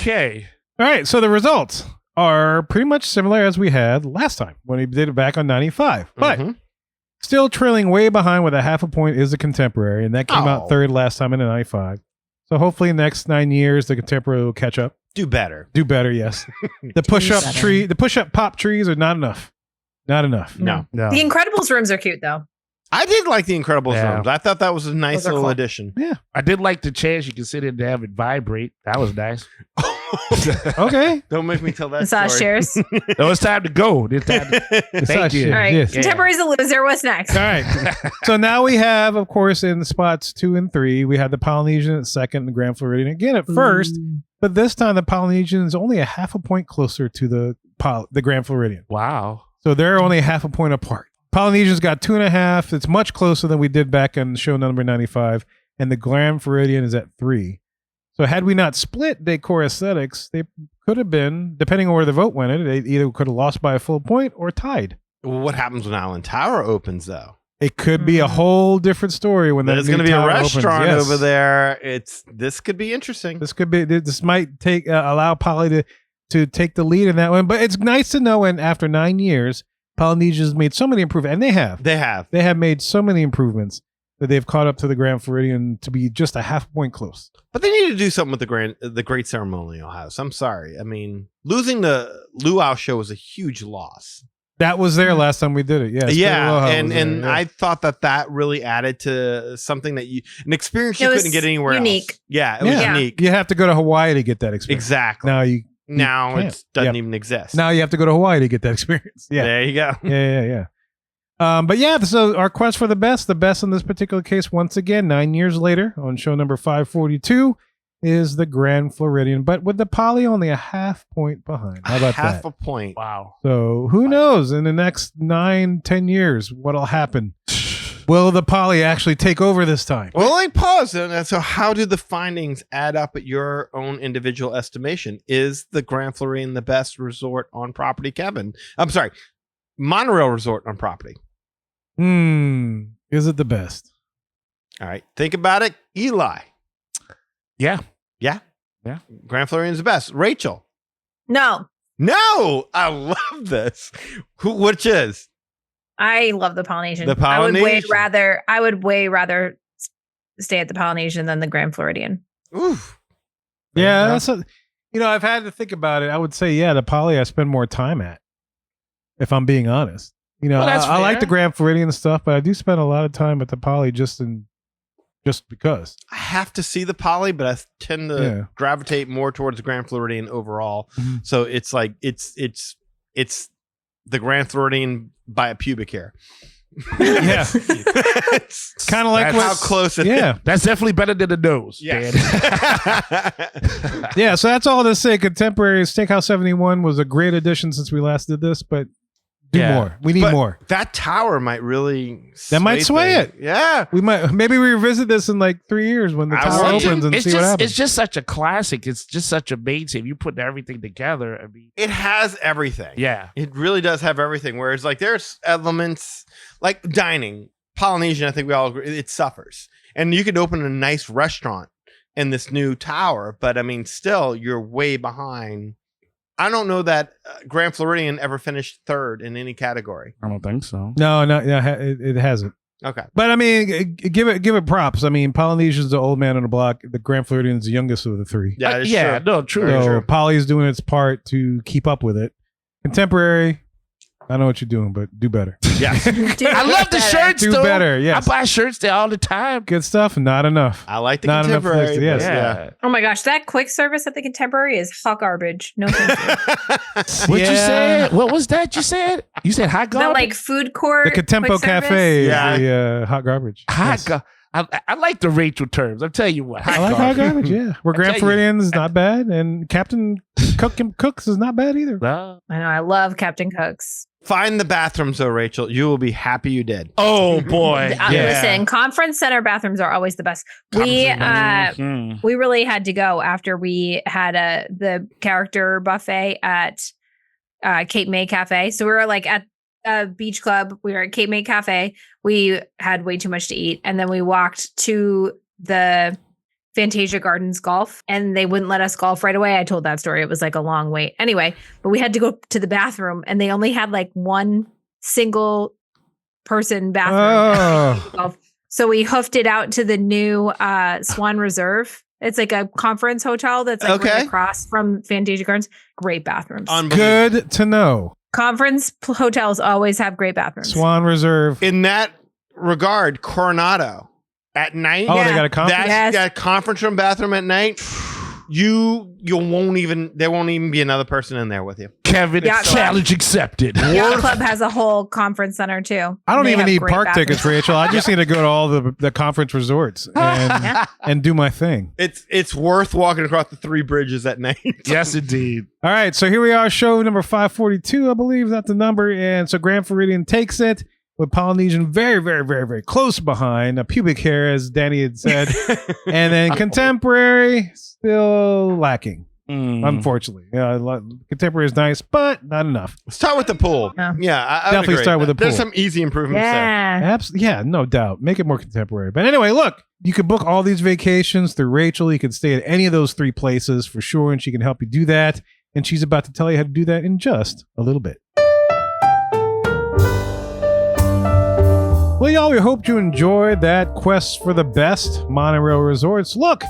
right. So the results are pretty much similar as we had last time when we did it back on 95. But still trailing way behind with a half a point is the Contemporary. And that came out third last time in the 95. So hopefully in the next 9 years, the Contemporary will catch up. Do better, yes. The push-up pop trees are not enough. Not enough. No. The Incredibles rooms are cute, though. I did like the Incredibles rooms. I thought that was a nice little addition. Yeah. I did like the chairs you can sit in to have it vibrate. That was nice. Okay. Don't make me tell that Massage story. chairs. It's time to go. Thank you. All right. Yes. Contemporary's the loser. What's next? All right. So now we have, of course, in spots 2 and 3, we have the Polynesian at second and the Grand Floridian again at first. But this time the Polynesian is only a half a point closer to the Grand Floridian. Wow. So they're only a half a point apart. Polynesian's got 2.5. It's much closer than we did back on show number 95. And the Grand Floridian is at 3. So had we not split Decor Aesthetics, they could have been, depending on where the vote went, they either could have lost by a full point or tied. What happens when Island Tower opens, though? It could be a whole different story when there's going to be a restaurant over there. This could be interesting. This might allow Poly to take the lead in that one. But it's nice to know. And after 9 years, Polynesia's made so many improvements, and they have made so many improvements that they've caught up to the Grand Floridian to be just a half point close. But they need to do something with the Great Ceremonial House. I'm sorry. I mean, losing the Luau show was a huge loss. That was there last time we did it. Yeah. And I thought that really added to something an experience you couldn't get anywhere unique. else. Yeah, it was unique. You have to go to Hawaii to get that experience. Exactly. Now it doesn't even exist. Now you have to go to Hawaii to get that experience. Yeah. There you go. Yeah. But yeah, so our quest for the best in this particular case, once again, 9 years later on show number 542 is the Grand Floridian, but with the Poly only a half point behind. How about half that? a point. Wow. So who knows in the next 9-10 years what'll happen? Will the Poly actually take over this time? Well, like pause. So how do the findings add up at your own individual estimation? Is the Grand Floridian the best resort on property, Kevin? I'm sorry, monorail resort on property. Is it the best? All right. Think about it. Eli. Yeah. Grand Floridian's the best. Rachel. No. I love this. Which is? I love the Polynesian. The Polynesian. I would way rather stay at the Polynesian than the Grand Floridian. Oof. Yeah, that's I've had to think about it. I would say, the Poly I spend more time at, if I'm being honest. I like the Grand Floridian and stuff, but I do spend a lot of time at the Poly just because. I have to see the Poly, but I tend to gravitate more towards the Grand Floridian overall. Mm-hmm. So it's like it's the Grand Floridian by a pubic hair. Yeah. It's Kind of like That's how close it is. Yeah. That's definitely better than the nose. Yes. Dan. Yeah. So that's all to say. Contemporary Steakhouse 71 was a great addition since we last did this, but do Yeah. more. We need But more. That tower might really That might sway things. it. Yeah. Maybe we revisit this in like 3 years when the I tower want to. opens and It's see what just happens. it's just such a classic. It's just such a mainstay. You put everything together. I mean, It has everything. yeah. It really does have everything. Whereas like there's elements like dining, Polynesian, I think we all agree, it suffers. And you could open a nice restaurant in this new tower, but I mean, still you're way behind. I don't know that Grand Floridian ever finished third in any category. I don't think so. No, it hasn't. Okay. But I mean, give it props. I mean, Polynesian's the old man on the block. The Grand Floridian's the youngest of the three. Yeah, it's yeah, true. no, true. Very So true. Poly's doing its part to keep up with it. Contemporary, I know what you're doing, but do better. Yes. I love the shirts, Do though. better, yes. I buy shirts there all the time. Good stuff, not enough. I like the Not enough contemporary. flicks, yes. but Yeah. Oh my gosh, that quick service at the Contemporary is hot garbage. No thank you. What you Yeah. said? What was that you said? You said hot That garbage? like food court. The Contempo quick service? Cafe Yeah. is the hot garbage. hot Yes. garbage. I like the Rachel terms. I'm telling you what. I like hot garbage, yeah. Where Grand tell you. Floridian is not bad, and Captain Cooks is not bad either. No. I know. I love Captain Cook's. Find the bathrooms though, Rachel. You will be happy you did. Oh boy. Listen, conference center bathrooms are always the best. We Mhm. we really had to go after we had the character buffet at Cape May Cafe. So we were like at a beach club. We were at Cape May Cafe. We had way too much to eat, and then we walked to the Fantasia Gardens golf, and they wouldn't let us golf right away. I told that story. It was like a long wait. Anyway, but we had to go to the bathroom, and they only had like one single person bathroom. Oh, Golf. So we hoofed it out to the new Swan Reserve. It's like a conference hotel that's like right Okay. across from Fantasia Gardens. Great bathrooms. good to know. Conference hotels always have great bathrooms. Swan Reserve. In that regard, Coronado at night. Oh, Yeah. they got a conference. Yes. That conference room bathroom at night. You won't even there won't even be another person in there with you. Kevin, Yeah, challenge accepted. Yacht Club has a whole conference center too. I don't They even have need great park bathrooms. tickets, Rachel. I just need to go to all the conference resorts and and do my thing. It's worth walking across the three bridges at night. Yes, indeed. All right, so here we are, show number 542, I believe that's the number. And so Grand Floridian takes it with Polynesian very, very, very, very close behind. A pubic hair, as Danny had said. And then Contemporary, still lacking, unfortunately. Yeah, Contemporary is nice, but not enough. Start with the pool. Yeah. Yeah, I would Definitely agree. start with the There's pool. some easy improvements there. Yeah. Yeah, no doubt. Make it more contemporary. But anyway, look, you can book all these vacations through Rachel. You can stay at any of those three places for sure, and she can help you do that. And she's about to tell you how to do that in just a little bit. Well, y'all, we hope you enjoyed that quest for the best monorail resorts. Look,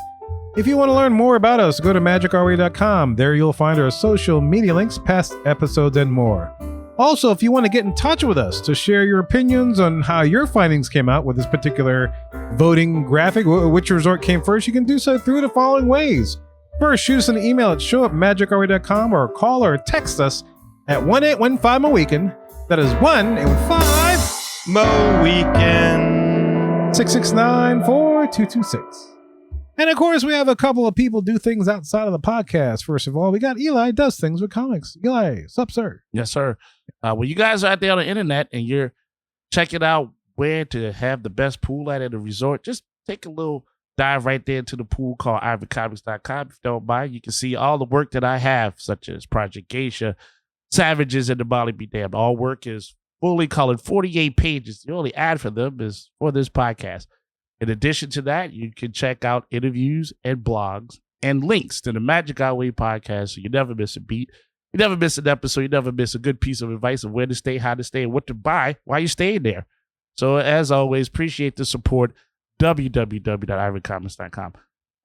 if you want to learn more about us, go to magicourway.com. There you'll find our social media links, past episodes, and more. Also, if you want to get in touch with us to share your opinions on how your findings came out with this particular voting graphic, which resort came first, you can do so through the following ways. First, shoot us an email at show@magicourway.com or call or text us at 1-815-MOWEEKEND. That is 1-815 Mo Weekend. 669-4226. And of course, we have a couple of people do things outside of the podcast. First of all, we got Eli does things with comics. Eli, what's up, sir? Yes, sir. When you guys are out there on the internet and you're checking out where to have the best pool at a resort, just take a little dive right there into the pool called ivorycomics.com. If you don't mind, you can see all the work that I have, such as Project Geisha, Savages, and the Molly Be Damned. All work is fully colored, 48 pages. The only ad for them is for this podcast. In addition to that, you can check out interviews and blogs and links to the Magic Our Way podcast, so you never miss a beat. You never miss an episode. You never miss a good piece of advice of where to stay, how to stay, and what to buy while you're staying there. So as always, appreciate the support. www.ivorycomics.com.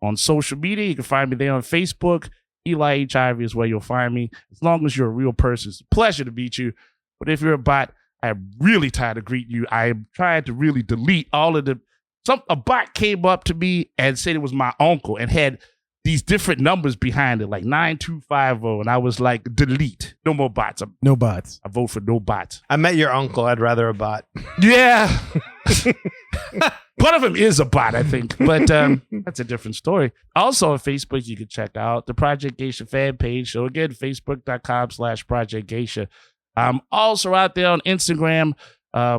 On social media, you can find me there on Facebook. Eli H. Ivory is where you'll find me. As long as you're a real person, it's a pleasure to meet you. But if you're a bot, I'm really tired of greeting you. I am trying to really delete all of the... A bot came up to me and said it was my uncle and had these different numbers behind it, like 9250. And I was like, delete. No more bots. No bots. I vote for no bots. I met your uncle. I'd rather a bot. Yeah. One of them is a bot, I think. But that's a different story. Also on Facebook, you can check out the Project Geisha fan page. So again, facebook.com/Project Geisha. I'm also out there on Instagram,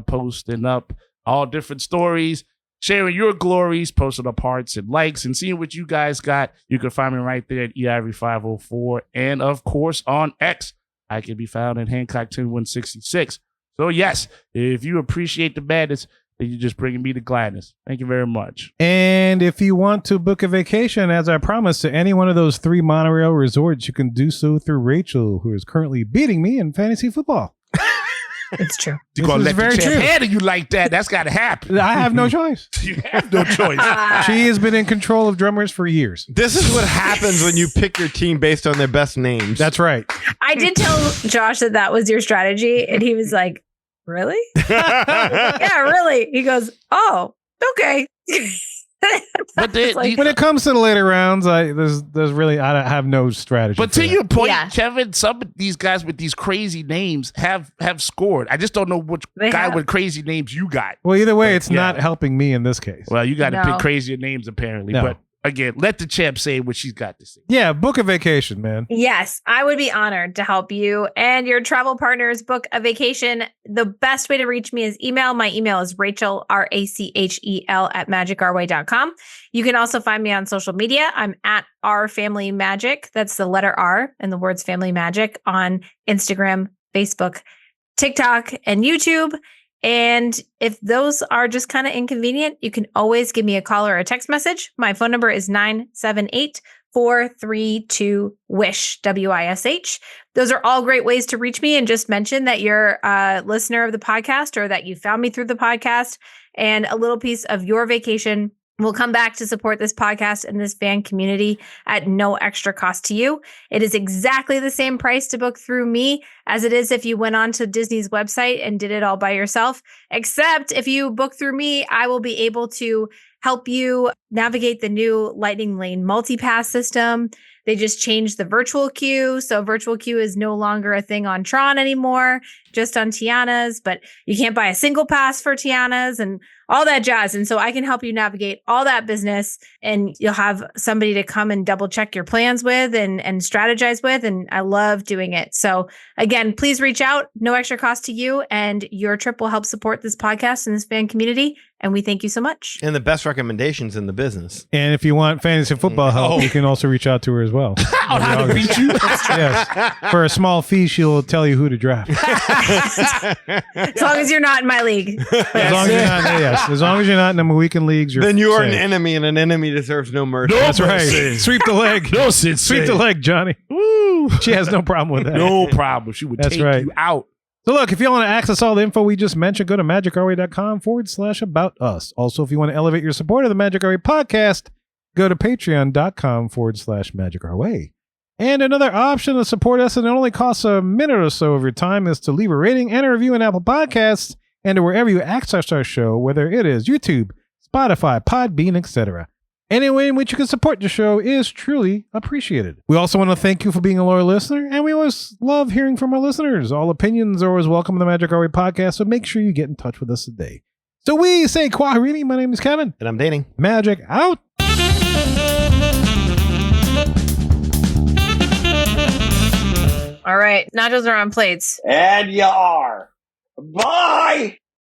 posting up all different stories, sharing your glories, posting up hearts and likes, and seeing what you guys got. You can find me right there at EIV504. And of course, on X, I can be found at Hancock10166. So yes, if you appreciate the madness, then you're just bringing me the gladness. Thank you very much. And if you want to book a vacation, as I promised, to any one of those 3 monorail resorts, you can do so through Rachel, who is currently beating me in fantasy football. It's true. You're going to let the champ handle you like that. That's got to happen. I have no choice. You have no choice. She has been in control of drummers for years. This is what happens when you pick your team based on their best names. That's right. I did tell Josh that was your strategy, and he was like, really? Yeah, really. He goes, oh, okay. But when it comes to the later rounds, there's really I have no strategy. But to your point, Yeah. Kevin, some of these guys with these crazy names have scored. I just don't know which They guy have. with crazy names you got. Well, either way, it's Yeah. not helping me in this case. Well, you got to No. pick crazier names apparently. No. But again, let the champ say what she's got to say. Yeah, book a vacation, man. Yes, I would be honored to help you and your travel partners book a vacation. The best way to reach me is email. My email is Rachel, RACHEL @magicourway.com. You can also find me on social media. I'm at Our Family Magic. That's the letter R and the words Family Magic on Instagram, Facebook, TikTok, and YouTube. And if those are just kind of inconvenient, you can always give me a call or a text message. My phone number is 978-432-WISH, WISH. Those are all great ways to reach me, and just mention that you're a listener of the podcast or that you found me through the podcast, and a little piece of your vacation will come back to support this podcast and this fan community at no extra cost to you. It is exactly the same price to book through me as it is if you went on to Disney's website and did it all by yourself. Except if you book through me, I will be able to help you navigate the new Lightning Lane multipass system. They just changed the virtual queue. So virtual queue is no longer a thing on Tron anymore, just on Tiana's, but you can't buy a single pass for Tiana's and all that jazz. And so I can help you navigate all that business, and you'll have somebody to come and double check your plans with and strategize with. And I love doing it. So again, please reach out. No extra cost to you, and your trip will help support this podcast and this fan community. And we thank you so much. And the best recommendations in the business. And if you want fantasy football help, you can also reach out to her as well. On how to beat you. Yes. For a small fee, she'll tell you who to draft. As long as you're not in my league. As long as you're not, yes. As long as you're not in the weekend leagues, Then you are an safe. enemy, and an enemy deserves no mercy. No That's right. mercy. Sweep the leg. No sense. Sweep the leg, Johnny. Woo. She has no problem with that. No problem. She would That's take right. you out. So look, if you want to access all the info we just mentioned, go to magicourway.com/about us. Also, if you want to elevate your support of the Magic Our Way podcast, go to patreon.com/magicourway. And another option to support us, and it only costs a minute or so of your time, is to leave a rating and a review in Apple Podcasts and wherever you access our show, whether it is YouTube, Spotify, Podbean, etc. Any way in which you can support the show is truly appreciated. We also want to thank you for being a loyal listener, and we always love hearing from our listeners. All opinions are always welcome in the Magic Our Way podcast, so make sure you get in touch with us today. So we say Kwaherini. My name is Kevin. And I'm dating. Magic out. All right. Nachos are on plates. And you are. Bye!